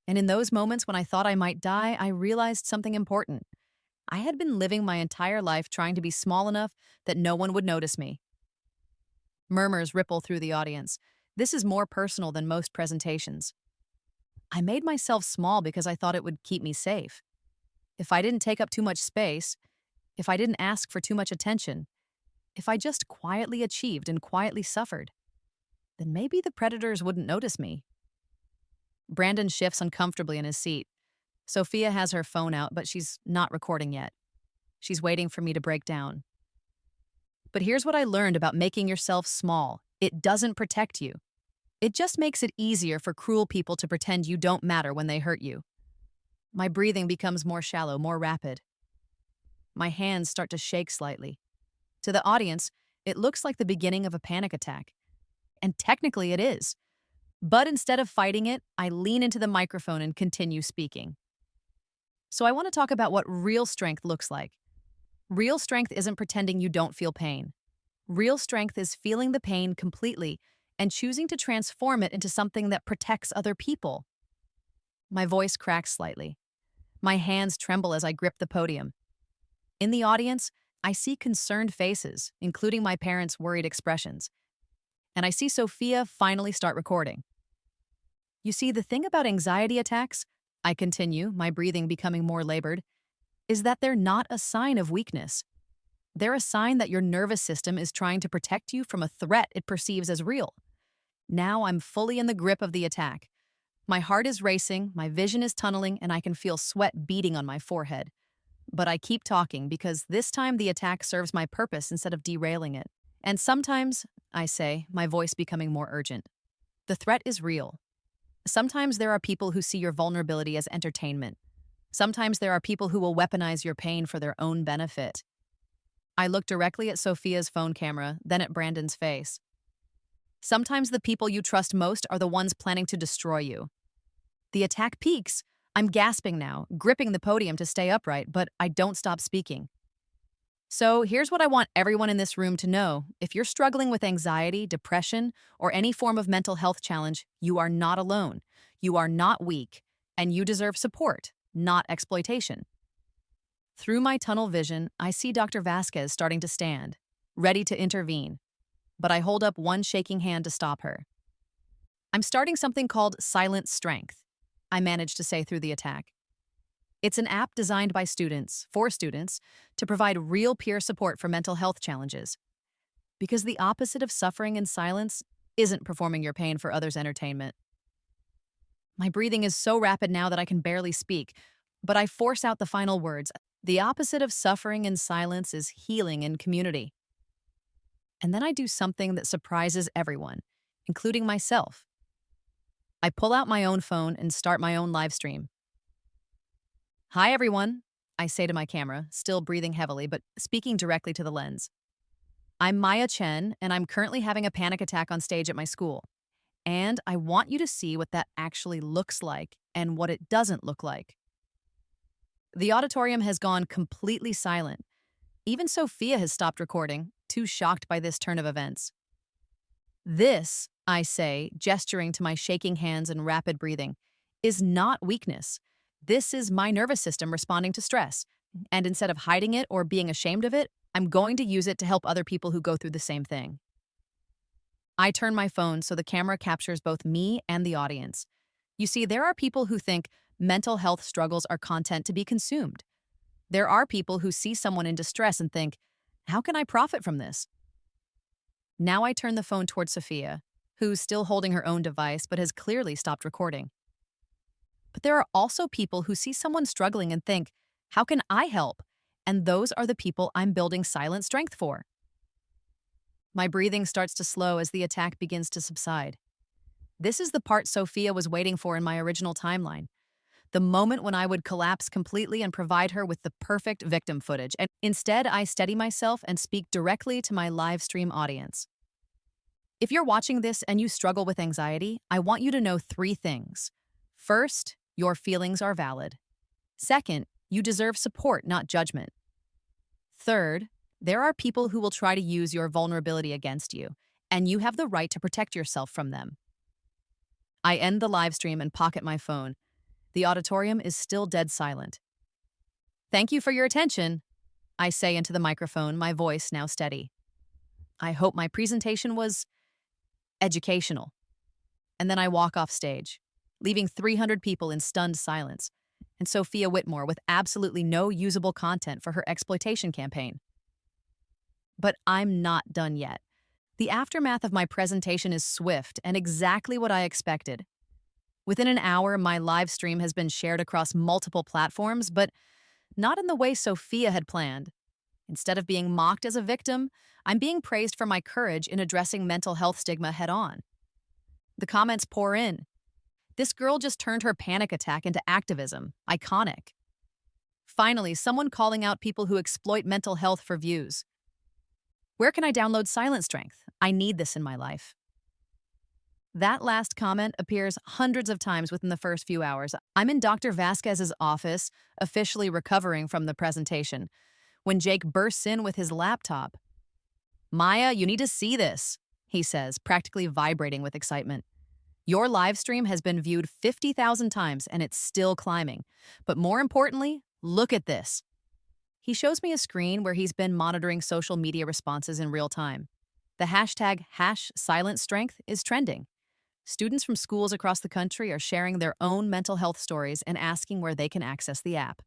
S1: And in those moments when I thought I might die, I realized something important. I had been living my entire life trying to be small enough that no one would notice me. Murmurs ripple through the audience. This is more personal than most presentations. I made myself small because I thought it would keep me safe. If I didn't take up too much space, if I didn't ask for too much attention, if I just quietly achieved and quietly suffered, then maybe the predators wouldn't notice me. Brandon shifts uncomfortably in his seat. Sophia has her phone out, but she's not recording yet. She's waiting for me to break down. But here's what I learned about making yourself small. It doesn't protect you. It just makes it easier for cruel people to pretend you don't matter when they hurt you. My breathing becomes more shallow, more rapid. My hands start to shake slightly. To the audience, it looks like the beginning of a panic attack. And technically it is. But instead of fighting it, I lean into the microphone and continue speaking. So I want to talk about what real strength looks like. Real strength isn't pretending you don't feel pain. Real strength is feeling the pain completely and choosing to transform it into something that protects other people. My voice cracks slightly. My hands tremble as I grip the podium. In the audience, I see concerned faces, including my parents' worried expressions. And I see Sophia finally start recording. You see, the thing about anxiety attacks, I continue, my breathing becoming more labored, is that they're not a sign of weakness. They're a sign that your nervous system is trying to protect you from a threat it perceives as real. Now I'm fully in the grip of the attack. My heart is racing, my vision is tunneling, and I can feel sweat beating on my forehead. But I keep talking because this time the attack serves my purpose instead of derailing it. And sometimes, I say, my voice becoming more urgent, the threat is real. Sometimes there are people who see your vulnerability as entertainment. Sometimes there are people who will weaponize your pain for their own benefit. I look directly at Sophia's phone camera, then at Brandon's face. Sometimes the people you trust most are the ones planning to destroy you. The attack peaks. I'm gasping now, gripping the podium to stay upright, but I don't stop speaking. So here's what I want everyone in this room to know. If you're struggling with anxiety, depression, or any form of mental health challenge, you are not alone. You are not weak, and you deserve support, not exploitation. Through my tunnel vision, I see Dr. Vasquez starting to stand, ready to intervene, but I hold up one shaking hand to stop her. I'm starting something called Silent Strength, I managed to say through the attack. It's an app designed by students, for students, to provide real peer support for mental health challenges. Because the opposite of suffering in silence isn't performing your pain for others' entertainment. My breathing is so rapid now that I can barely speak, but I force out the final words. The opposite of suffering in silence is healing in community. And then I do something that surprises everyone, including myself. I pull out my own phone and start my own live stream. Hi, everyone, I say to my camera, still breathing heavily, but speaking directly to the lens. I'm Maya Chen, and I'm currently having a panic attack on stage at my school. And I want you to see what that actually looks like and what it doesn't look like. The auditorium has gone completely silent. Even Sophia has stopped recording, too shocked by this turn of events. This, I say, gesturing to my shaking hands and rapid breathing, is not weakness. This is my nervous system responding to stress. And instead of hiding it or being ashamed of it, I'm going to use it to help other people who go through the same thing. I turn my phone so the camera captures both me and the audience. You see, there are people who think mental health struggles are content to be consumed. There are people who see someone in distress and think, how can I profit from this? Now I turn the phone toward Sophia, who's still holding her own device but has clearly stopped recording. But there are also people who see someone struggling and think, how can I help? And those are the people I'm building silent strength for. My breathing starts to slow as the attack begins to subside. This is the part Sophia was waiting for in my original timeline. The moment when I would collapse completely and provide her with the perfect victim footage. And instead, I steady myself and speak directly to my live stream audience. If you're watching this and you struggle with anxiety, I want you to know 3 things. First, your feelings are valid. Second, you deserve support, not judgment. Third, there are people who will try to use your vulnerability against you, and you have the right to protect yourself from them. I end the live stream and pocket my phone. The auditorium is still dead silent. Thank you for your attention, I say into the microphone, my voice now steady. I hope my presentation was educational. And then I walk off stage, leaving 300 people in stunned silence, and Sophia Whitmore with absolutely no usable content for her exploitation campaign. But I'm not done yet. The aftermath of my presentation is swift and exactly what I expected. Within an hour, my live stream has been shared across multiple platforms, but not in the way Sophia had planned. Instead of being mocked as a victim, I'm being praised for my courage in addressing mental health stigma head-on. The comments pour in. This girl just turned her panic attack into activism. Iconic. Finally, someone calling out people who exploit mental health for views. Where can I download Silent Strength? I need this in my life. That last comment appears hundreds of times within the first few hours. I'm in Dr. Vasquez's office, officially recovering from the presentation, when Jake bursts in with his laptop. Maya, you need to see this, he says, practically vibrating with excitement. Your live stream has been viewed 50,000 times and it's still climbing. But more importantly, look at this. He shows me a screen where he's been monitoring social media responses in real time. The hashtag #SilentStrength is trending. Students from schools across the country are sharing their own mental health stories and asking where they can access the app.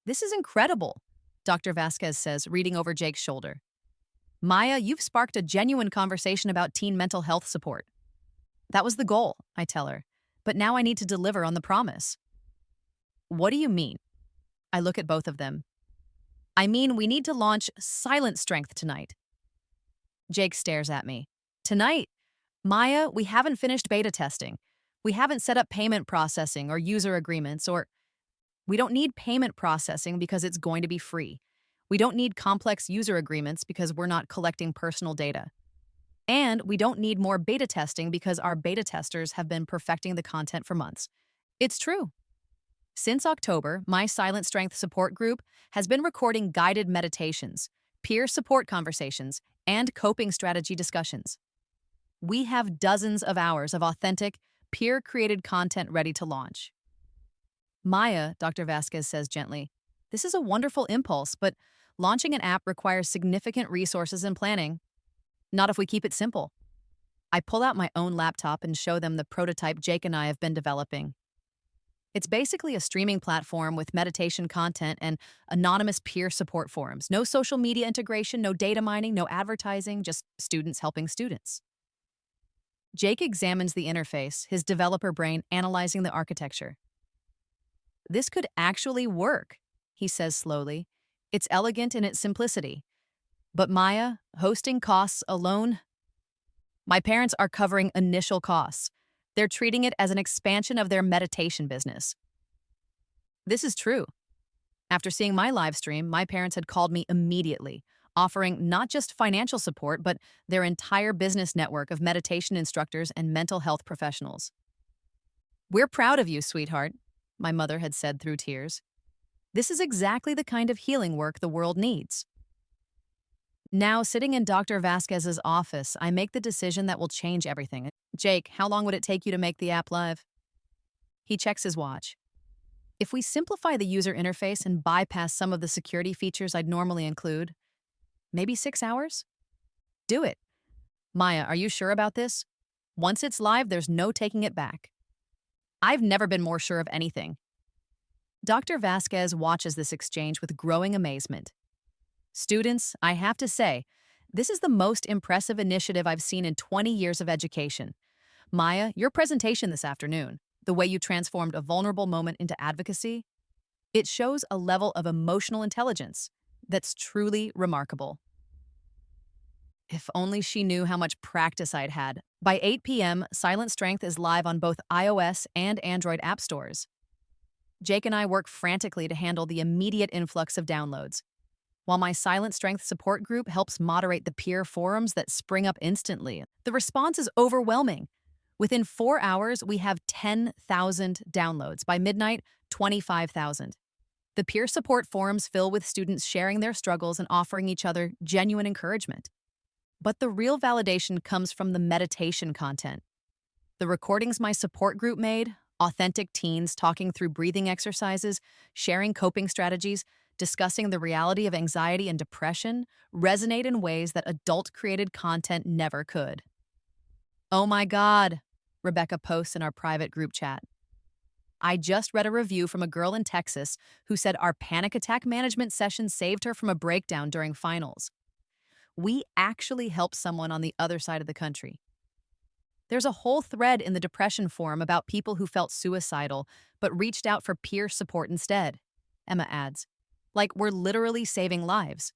S1: This is incredible, Dr. Vasquez says, reading over Jake's shoulder. Maya, you've sparked a genuine conversation about teen mental health support. That was the goal, I tell her, but now I need to deliver on the promise. What do you mean? I look at both of them. I mean, we need to launch Silent Strength tonight. Jake stares at me. Tonight? Maya, we haven't finished beta testing. We haven't set up payment processing or user agreements, or we don't need payment processing because it's going to be free. We don't need complex user agreements because we're not collecting personal data. And we don't need more beta testing because our beta testers have been perfecting the content for months. It's true. Since October, my Silent Strength support group has been recording guided meditations, peer support conversations, and coping strategy discussions. We have dozens of hours of authentic, peer-created content ready to launch. Maya, Dr. Vasquez says gently, this is a wonderful impulse, but launching an app requires significant resources and planning. Not if we keep it simple. I pull out my own laptop and show them the prototype Jake and I have been developing. It's basically a streaming platform with meditation content and anonymous peer support forums. No social media integration, no data mining, no advertising, just students helping students. Jake examines the interface, his developer brain analyzing the architecture. This could actually work, he says slowly. It's elegant in its simplicity. But Maya, hosting costs alone? My parents are covering initial costs. They're treating it as an expansion of their meditation business. This is true. After seeing my live stream, my parents had called me immediately, offering not just financial support, but their entire business network of meditation instructors and mental health professionals. We're proud of you, sweetheart, my mother had said through tears. This is exactly the kind of healing work the world needs. Now, sitting in Dr. Vasquez's office, I make the decision that will change everything. Jake, how long would it take you to make the app live? He checks his watch. If we simplify the user interface and bypass some of the security features I'd normally include, maybe 6 hours? Do it. Maya, are you sure about this? Once it's live, there's no taking it back. I've never been more sure of anything. Dr. Vasquez watches this exchange with growing amazement. Students, I have to say, this is the most impressive initiative I've seen in 20 years of education. Maya, your presentation this afternoon, the way you transformed a vulnerable moment into advocacy, it shows a level of emotional intelligence that's truly remarkable. If only she knew how much practice I'd had. By 8 p.m., Silent Strength is live on both iOS and Android app stores. Jake and I work frantically to handle the immediate influx of downloads, while my Silent Strength support group helps moderate the peer forums that spring up instantly. The response is overwhelming. Within 4 hours, we have 10,000 downloads. By midnight, 25,000. The peer support forums fill with students sharing their struggles and offering each other genuine encouragement. But the real validation comes from the meditation content. The recordings my support group made, authentic teens talking through breathing exercises, sharing coping strategies, discussing the reality of anxiety and depression, resonate in ways that adult-created content never could. Oh my God, Rebecca posts in our private group chat. I just read a review from a girl in Texas who said our panic attack management session saved her from a breakdown during finals. We actually helped someone on the other side of the country. There's a whole thread in the depression forum about people who felt suicidal but reached out for peer support instead, Emma adds. Like we're literally saving lives.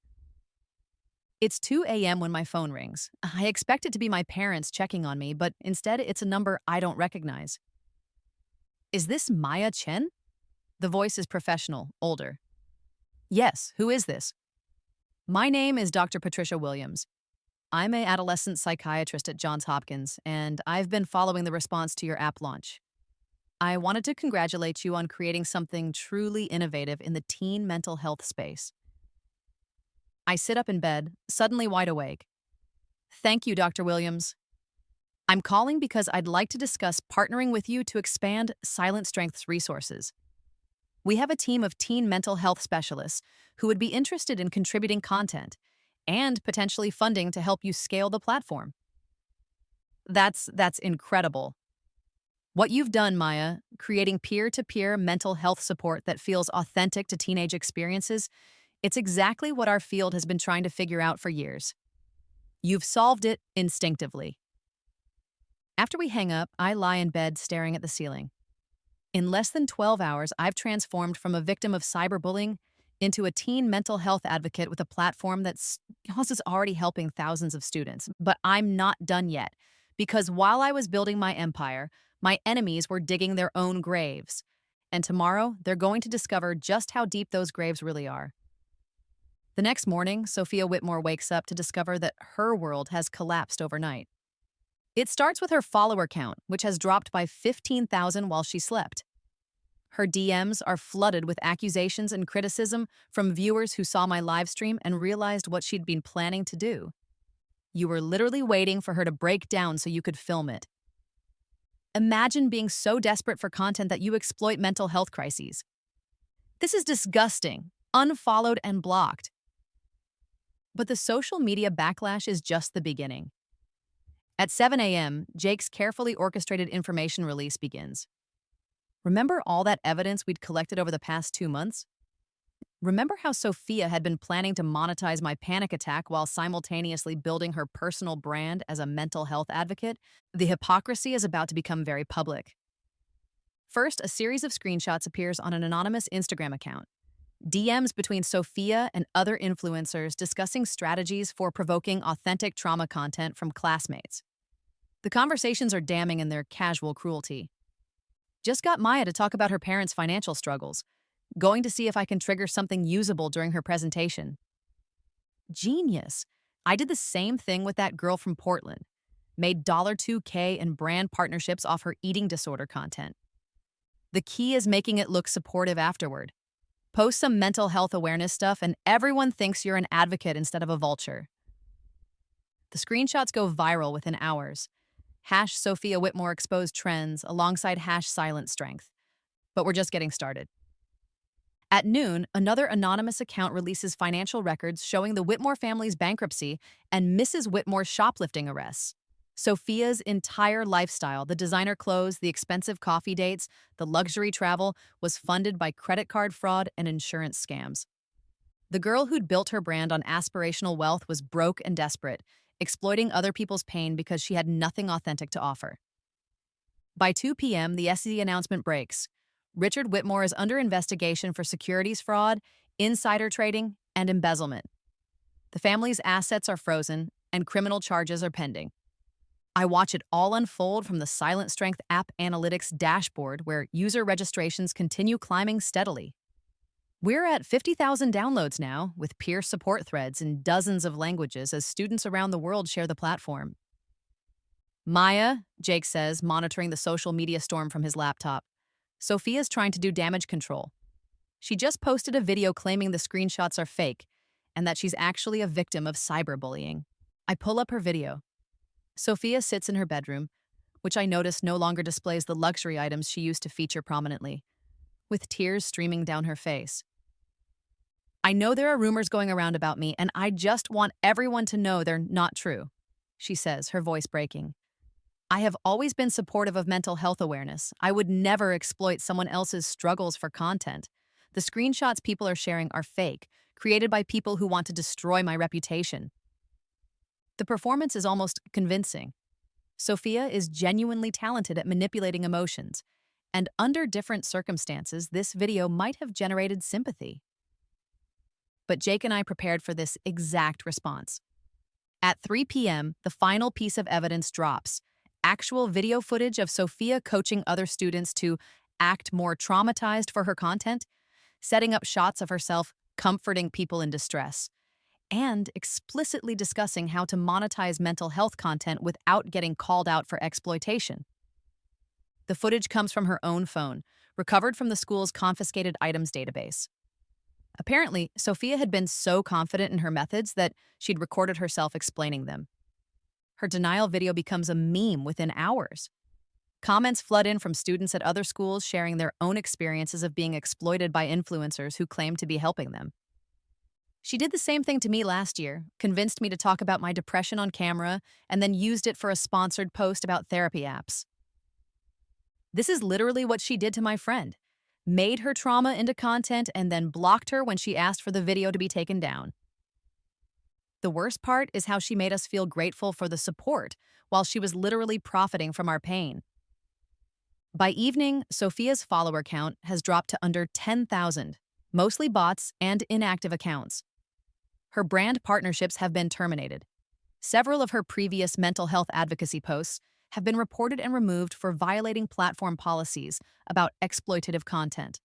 S1: It's 2 a.m. when my phone rings. I expect it to be my parents checking on me, but instead it's a number I don't recognize. Is this Maya Chen? The voice is professional, older. Yes, who is this? My name is Dr. Patricia Williams. I'm a adolescent psychiatrist at Johns Hopkins, and I've been following the response to your app launch. I wanted to congratulate you on creating something truly innovative in the teen mental health space. I sit up in bed, suddenly wide awake. Thank you, Dr. Williams. I'm calling because I'd like to discuss partnering with you to expand Silent Strength's resources. We have a team of teen mental health specialists who would be interested in contributing content and potentially funding to help you scale the platform. That's incredible. What you've done, Maya, creating peer-to-peer mental health support that feels authentic to teenage experiences, it's exactly what our field has been trying to figure out for years. You've solved it instinctively. After we hang up, I lie in bed staring at the ceiling. In less than 12 hours, I've transformed from a victim of cyberbullying into a teen mental health advocate with a platform that's is already helping thousands of students. But I'm not done yet, because while I was building my empire, my enemies were digging their own graves. And tomorrow, they're going to discover just how deep those graves really are. The next morning, Sophia Whitmore wakes up to discover that her world has collapsed overnight. It starts with her follower count, which has dropped by 15,000 while she slept. Her DMs are flooded with accusations and criticism from viewers who saw my live stream and realized what she'd been planning to do. You were literally waiting for her to break down so you could film it. Imagine being so desperate for content that you exploit mental health crises. This is disgusting, unfollowed and blocked. But the social media backlash is just the beginning. At 7 a.m., Jake's carefully orchestrated information release begins. Remember all that evidence we'd collected over the past 2 months? Remember how Sophia had been planning to monetize my panic attack while simultaneously building her personal brand as a mental health advocate? The hypocrisy is about to become very public. First, a series of screenshots appears on an anonymous Instagram account. DMs between Sophia and other influencers discussing strategies for provoking authentic trauma content from classmates. The conversations are damning in their casual cruelty. Just got Maya to talk about her parents' financial struggles. Going to see if I can trigger something usable during her presentation. Genius. I did the same thing with that girl from Portland. Made $2K in brand partnerships off her eating disorder content. The key is making it look supportive afterward. Post some mental health awareness stuff and everyone thinks you're an advocate instead of a vulture. The screenshots go viral within hours. #Sophia Whitmore exposed trends alongside #silent strength. But we're just getting started. At noon, another anonymous account releases financial records showing the Whitmore family's bankruptcy and Mrs. Whitmore's shoplifting arrests. Sophia's entire lifestyle, the designer clothes, the expensive coffee dates, the luxury travel, was funded by credit card fraud and insurance scams. The girl who'd built her brand on aspirational wealth was broke and desperate, exploiting other people's pain because she had nothing authentic to offer. By 2 p.m., the SEC announcement breaks. Richard Whitmore is under investigation for securities fraud, insider trading, and embezzlement. The family's assets are frozen, and criminal charges are pending. I watch it all unfold from the Silent Strength app analytics dashboard where user registrations continue climbing steadily. We're at 50,000 downloads now, with peer support threads in dozens of languages as students around the world share the platform. Maya, Jake says, monitoring the social media storm from his laptop. Sophia's trying to do damage control. She just posted a video claiming the screenshots are fake and that she's actually a victim of cyberbullying. I pull up her video. Sophia sits in her bedroom, which I notice no longer displays the luxury items she used to feature prominently, with tears streaming down her face. I know there are rumors going around about me, and I just want everyone to know they're not true, she says, her voice breaking. I have always been supportive of mental health awareness. I would never exploit someone else's struggles for content. The screenshots people are sharing are fake, created by people who want to destroy my reputation. The performance is almost convincing. Sophia is genuinely talented at manipulating emotions, and under different circumstances, this video might have generated sympathy. But Jake and I prepared for this exact response. At 3 p.m., the final piece of evidence drops. Actual video footage of Sophia coaching other students to act more traumatized for her content, setting up shots of herself comforting people in distress, and explicitly discussing how to monetize mental health content without getting called out for exploitation. The footage comes from her own phone, recovered from the school's confiscated items database. Apparently, Sophia had been so confident in her methods that she'd recorded herself explaining them. Her denial video becomes a meme within hours. Comments flood in from students at other schools sharing their own experiences of being exploited by influencers who claim to be helping them. She did the same thing to me last year, convinced me to talk about my depression on camera, and then used it for a sponsored post about therapy apps. This is literally what she did to my friend. Made her trauma into content and then blocked her when she asked for the video to be taken down. The worst part is how she made us feel grateful for the support while she was literally profiting from our pain. By evening, Sophia's follower count has dropped to under 10,000, mostly bots and inactive accounts. Her brand partnerships have been terminated. Several of her previous mental health advocacy posts have been reported and removed for violating platform policies about exploitative content.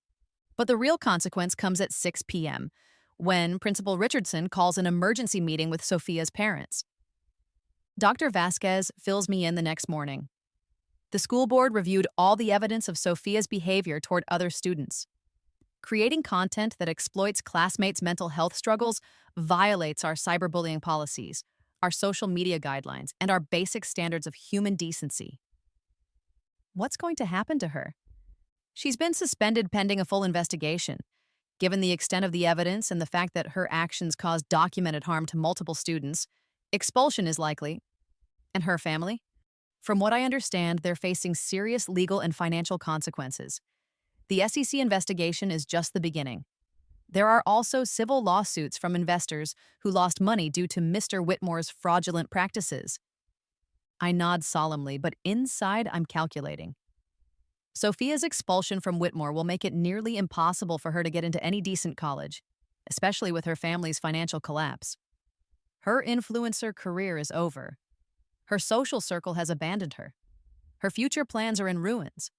S1: But the real consequence comes at 6 p.m., when Principal Richardson calls an emergency meeting with Sophia's parents. Dr. Vasquez fills me in the next morning. The school board reviewed all the evidence of Sophia's behavior toward other students. Creating content that exploits classmates' mental health struggles violates our cyberbullying policies, our social media guidelines, and our basic standards of human decency. What's going to happen to her? She's been suspended pending a full investigation. Given the extent of the evidence and the fact that her actions caused documented harm to multiple students, expulsion is likely. And her family? From what I understand, they're facing serious legal and financial consequences. The SEC investigation is just the beginning. There are also civil lawsuits from investors who lost money due to Mr. Whitmore's fraudulent practices. I nod solemnly, but inside I'm calculating. Sophia's expulsion from Whitmore will make it nearly impossible for her to get into any decent college, especially with her family's financial collapse. Her influencer career is over. Her social circle has abandoned her. Her future plans are in ruins.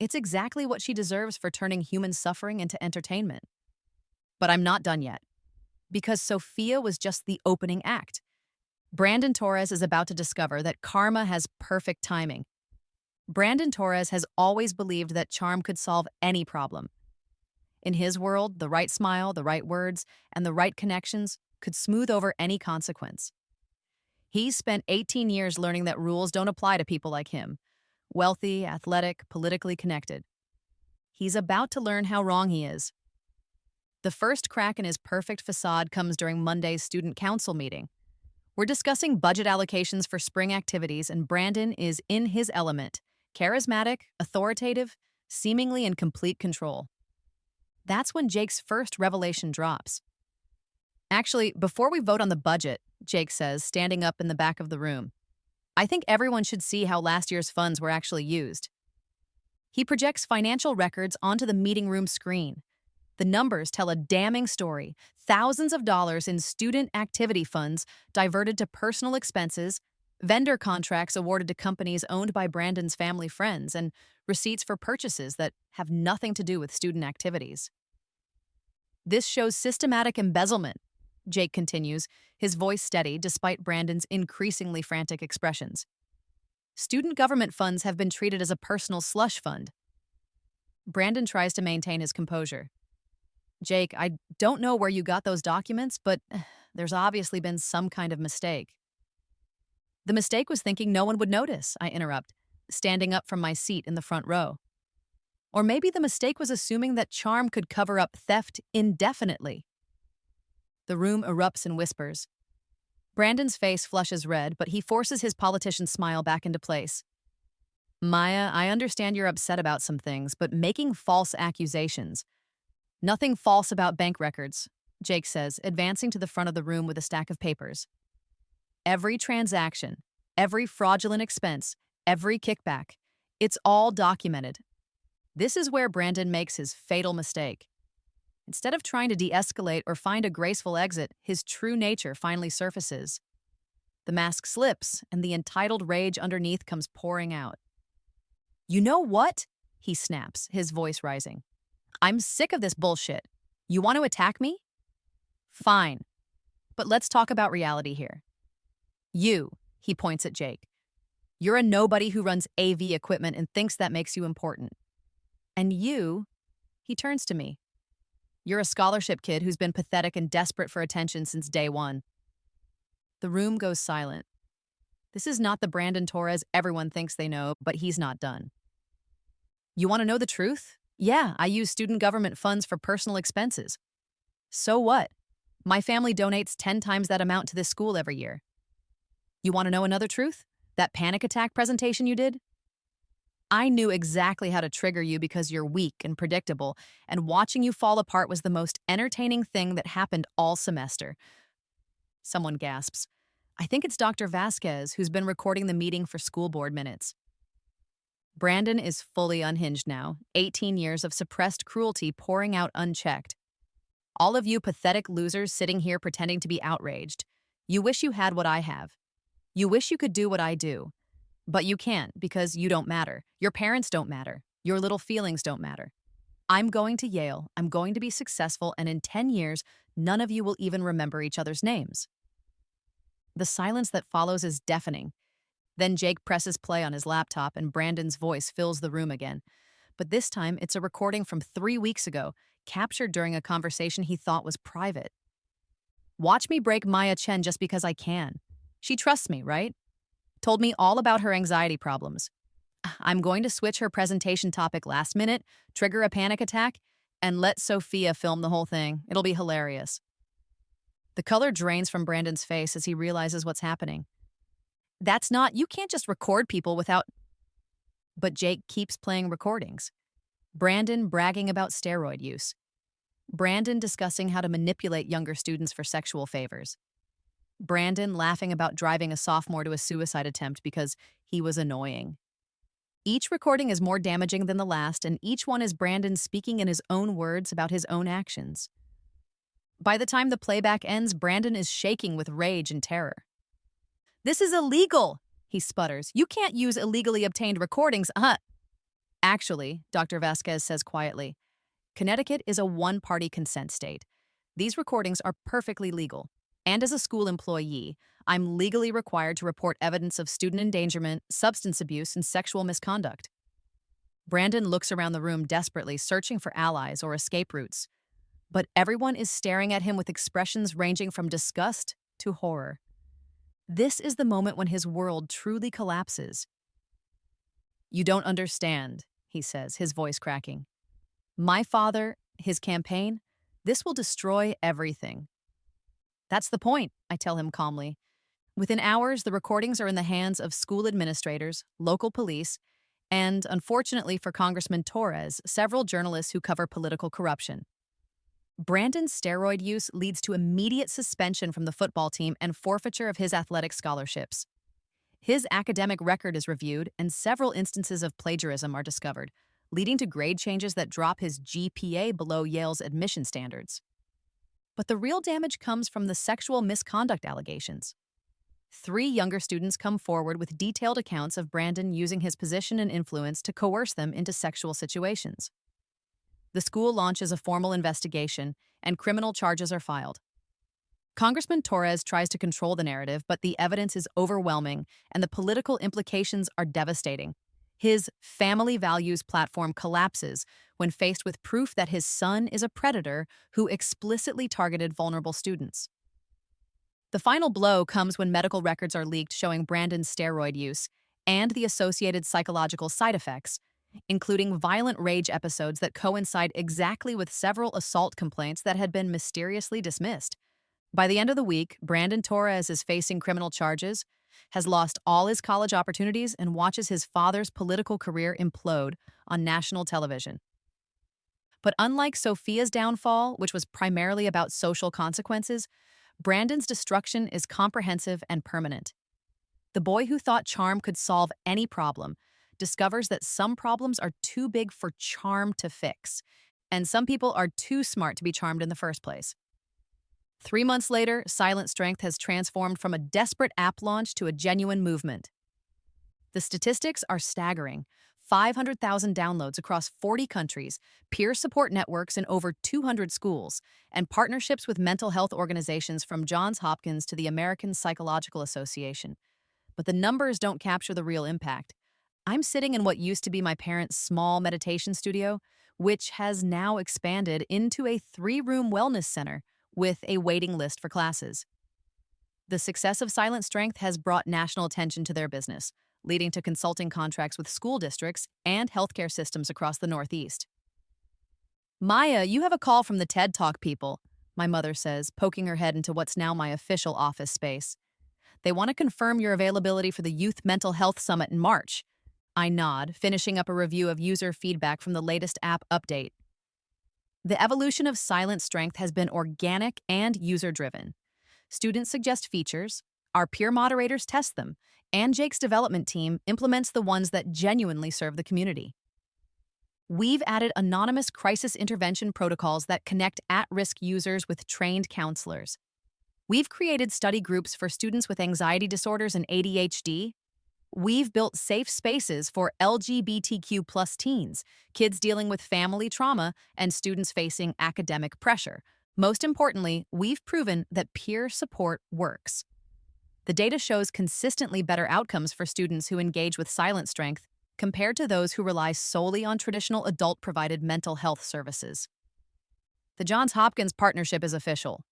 S1: It's exactly what she deserves for turning human suffering into entertainment. But I'm not done yet, because Sophia was just the opening act. Brandon Torres is about to discover that karma has perfect timing. Brandon Torres has always believed that charm could solve any problem. In his world, the right smile, the right words, and the right connections could smooth over any consequence. He's spent 18 years learning that rules don't apply to people like him, wealthy, athletic, politically connected. He's about to learn how wrong he is. The first crack in his perfect facade comes during Monday's student council meeting. We're discussing budget allocations for spring activities, and Brandon is in his element, charismatic, authoritative, seemingly in complete control. That's when Jake's first revelation drops. Actually, before we vote on the budget, Jake says, standing up in the back of the room, I think everyone should see how last year's funds were actually used. He projects financial records onto the meeting room screen. The numbers tell a damning story. Thousands of dollars in student activity funds diverted to personal expenses, vendor contracts awarded to companies owned by Brandon's family friends, and receipts for purchases that have nothing to do with student activities. This shows systematic embezzlement, Jake continues, his voice steady despite Brandon's increasingly frantic expressions. Student government funds have been treated as a personal slush fund. Brandon tries to maintain his composure. Jake, I don't know where you got those documents, but there's obviously been some kind of mistake. The mistake was thinking no one would notice, I interrupt, standing up from my seat in the front row. Or maybe the mistake was assuming that charm could cover up theft indefinitely. The room erupts in whispers. Brandon's face flushes red, but he forces his politician smile back into place. Maya, I understand you're upset about some things, but making false accusations. Nothing false about bank records, Jake says, advancing to the front of the room with a stack of papers. Every transaction, every fraudulent expense, every kickback, it's all documented. This is where Brandon makes his fatal mistake. Instead of trying to de-escalate or find a graceful exit, his true nature finally surfaces. The mask slips, and the entitled rage underneath comes pouring out. You know what? He snaps, his voice rising. I'm sick of this bullshit. You want to attack me? Fine. But let's talk about reality here. You, he points at Jake. You're a nobody who runs AV equipment and thinks that makes you important. And you, he turns to me. You're a scholarship kid who's been pathetic and desperate for attention since day one. The room goes silent. This is not the Brandon Torres everyone thinks they know, but he's not done. You want to know the truth? Yeah, I use student government funds for personal expenses. So what? My family donates 10 times that amount to this school every year. You want to know another truth? That panic attack presentation you did? I knew exactly how to trigger you because you're weak and predictable, and watching you fall apart was the most entertaining thing that happened all semester. Someone gasps. I think it's Dr. Vasquez, who's been recording the meeting for school board minutes. Brandon is fully unhinged now, 18 years of suppressed cruelty pouring out unchecked. All of you pathetic losers sitting here pretending to be outraged. You wish you had what I have. You wish you could do what I do. But you can't because you don't matter. Your parents don't matter. Your little feelings don't matter. I'm going to Yale, I'm going to be successful, and in 10 years, none of you will even remember each other's names. The silence that follows is deafening. Then Jake presses play on his laptop and Brandon's voice fills the room again. But this time, it's a recording from 3 weeks ago, captured during a conversation he thought was private. Watch me break Maya Chen just because I can. She trusts me, right? Told me all about her anxiety problems. I'm going to switch her presentation topic last minute, trigger a panic attack, and let Sophia film the whole thing. It'll be hilarious. The color drains from Brandon's face as he realizes what's happening. You can't just record people without. But Jake keeps playing recordings. Brandon bragging about steroid use. Brandon discussing how to manipulate younger students for sexual favors. Brandon laughing about driving a sophomore to a suicide attempt because he was annoying. Each recording is more damaging than the last, and each one is Brandon speaking in his own words about his own actions. By the time the playback ends, Brandon is shaking with rage and terror. This is illegal, he sputters. You can't use illegally obtained recordings, Actually, Dr. Vasquez says quietly, Connecticut is a one-party consent state. These recordings are perfectly legal. And as a school employee, I'm legally required to report evidence of student endangerment, substance abuse, and sexual misconduct. Brandon looks around the room desperately, searching for allies or escape routes. But everyone is staring at him with expressions ranging from disgust to horror. This is the moment when his world truly collapses. You don't understand, he says, his voice cracking. My father, his campaign, this will destroy everything. That's the point, I tell him calmly. Within hours, the recordings are in the hands of school administrators, local police, and, unfortunately for Congressman Torres, several journalists who cover political corruption. Brandon's steroid use leads to immediate suspension from the football team and forfeiture of his athletic scholarships. His academic record is reviewed, and several instances of plagiarism are discovered, leading to grade changes that drop his GPA below Yale's admission standards. But the real damage comes from the sexual misconduct allegations. 3 younger students come forward with detailed accounts of Brandon using his position and influence to coerce them into sexual situations. The school launches a formal investigation, and criminal charges are filed. Congressman Torres tries to control the narrative, but the evidence is overwhelming, and the political implications are devastating. His family values platform collapses when faced with proof that his son is a predator who explicitly targeted vulnerable students. The final blow comes when medical records are leaked showing Brandon's steroid use and the associated psychological side effects, including violent rage episodes that coincide exactly with several assault complaints that had been mysteriously dismissed. By the end of the week, Brandon Torres is facing criminal charges, has lost all his college opportunities, and watches his father's political career implode on national television. But unlike Sophia's downfall, which was primarily about social consequences, Brandon's destruction is comprehensive and permanent. The boy who thought charm could solve any problem discovers that some problems are too big for charm to fix, and some people are too smart to be charmed in the first place. 3 months later, Silent Strength has transformed from a desperate app launch to a genuine movement. The statistics are staggering. 500,000 downloads across 40 countries, peer support networks in over 200 schools, and partnerships with mental health organizations from Johns Hopkins to the American Psychological Association. But the numbers don't capture the real impact. I'm sitting in what used to be my parents' small meditation studio, which has now expanded into a 3-room wellness center with a waiting list for classes. The success of Silent Strength has brought national attention to their business, leading to consulting contracts with school districts and healthcare systems across the Northeast. Maya, you have a call from the TED Talk people, my mother says, poking her head into what's now my official office space. They want to confirm your availability for the Youth Mental Health Summit in March. I nod, finishing up a review of user feedback from the latest app update. The evolution of Silent Strength has been organic and user-driven. Students suggest features, our peer moderators test them, and Jake's development team implements the ones that genuinely serve the community. We've added anonymous crisis intervention protocols that connect at-risk users with trained counselors. We've created study groups for students with anxiety disorders and ADHD. We've built safe spaces for LGBTQ plus teens, kids dealing with family trauma, and students facing academic pressure. Most importantly, we've proven that peer support works. The data shows consistently better outcomes for students who engage with Silent Strength compared to those who rely solely on traditional adult-provided mental health services. The Johns Hopkins partnership is official,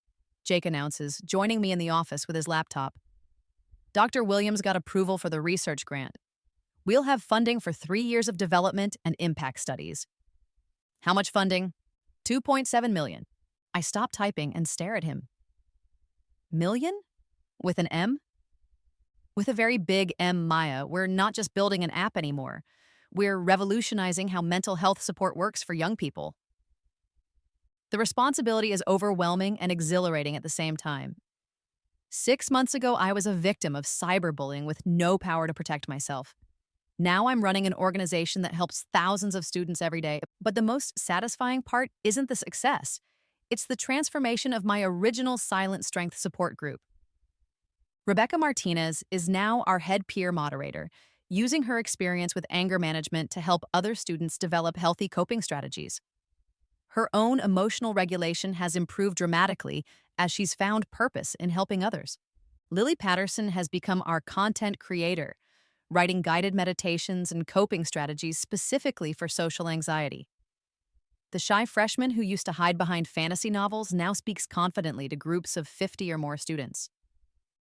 S1: Jake announces, joining me in the office with his laptop. Dr. Williams got approval for the research grant. We'll have funding for 3 years of development and impact studies. How much funding? $2.7 million. I stop typing and stare at him. Million? With an M? With a very big M, Maya, we're not just building an app anymore. We're revolutionizing how mental health support works for young people. The responsibility is overwhelming and exhilarating at the same time. 6 months ago, I was a victim of cyberbullying with no power to protect myself. Now I'm running an organization that helps thousands of students every day. But the most satisfying part isn't the success. It's the transformation of my original Silent Strength support group. Rebecca Martinez is now our head peer moderator, using her experience with anger management to help other students develop healthy coping strategies. Her own emotional regulation has improved dramatically as she's found purpose in helping others. Lily Patterson has become our content creator, writing guided meditations and coping strategies specifically for social anxiety. The shy freshman who used to hide behind fantasy novels now speaks confidently to groups of 50 or more students.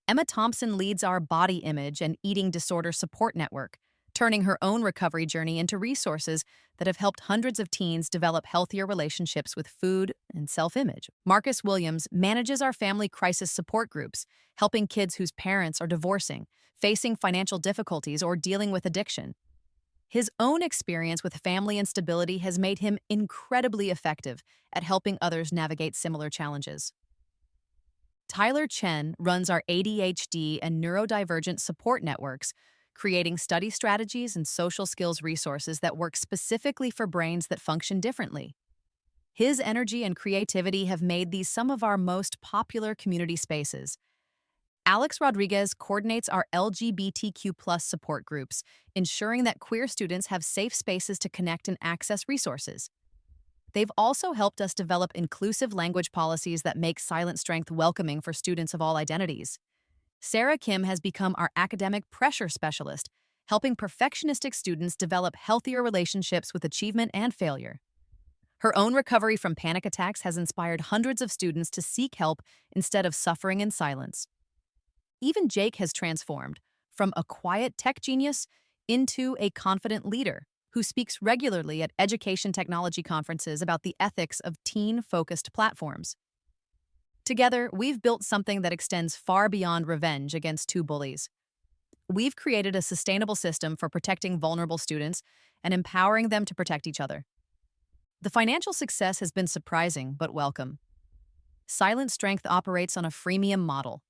S1: Emma Thompson leads our body image and eating disorder support network, turning her own recovery journey into resources that have helped hundreds of teens develop healthier relationships with food and self-image. Marcus Williams manages our family crisis support groups, helping kids whose parents are divorcing, facing financial difficulties, or dealing with addiction. His own experience with family instability has made him incredibly effective at helping others navigate similar challenges. Tyler Chen runs our ADHD and neurodivergent support networks, creating study strategies and social skills resources that work specifically for brains that function differently. His energy and creativity have made these some of our most popular community spaces. Alex Rodriguez coordinates our LGBTQ+ support groups, ensuring that queer students have safe spaces to connect and access resources. They've also helped us develop inclusive language policies that make Silent Strength welcoming for students of all identities. Sarah Kim has become our academic pressure specialist, helping perfectionistic students develop healthier relationships with achievement and failure. Her own recovery from panic attacks has inspired hundreds of students to seek help instead of suffering in silence. Even Jake has transformed from a quiet tech genius into a confident leader who speaks regularly at education technology conferences about the ethics of teen-focused platforms. Together, we've built something that extends far beyond revenge against two bullies. We've created a sustainable system for protecting vulnerable students and empowering them to protect each other. The financial success has been surprising but welcome. Silent Strength operates on a freemium model.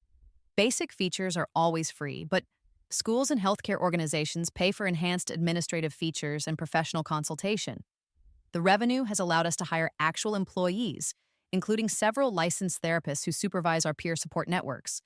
S1: Basic features are always free, but schools and healthcare organizations pay for enhanced administrative features and professional consultation. The revenue has allowed us to hire actual employees, including several licensed therapists who supervise our peer support networks.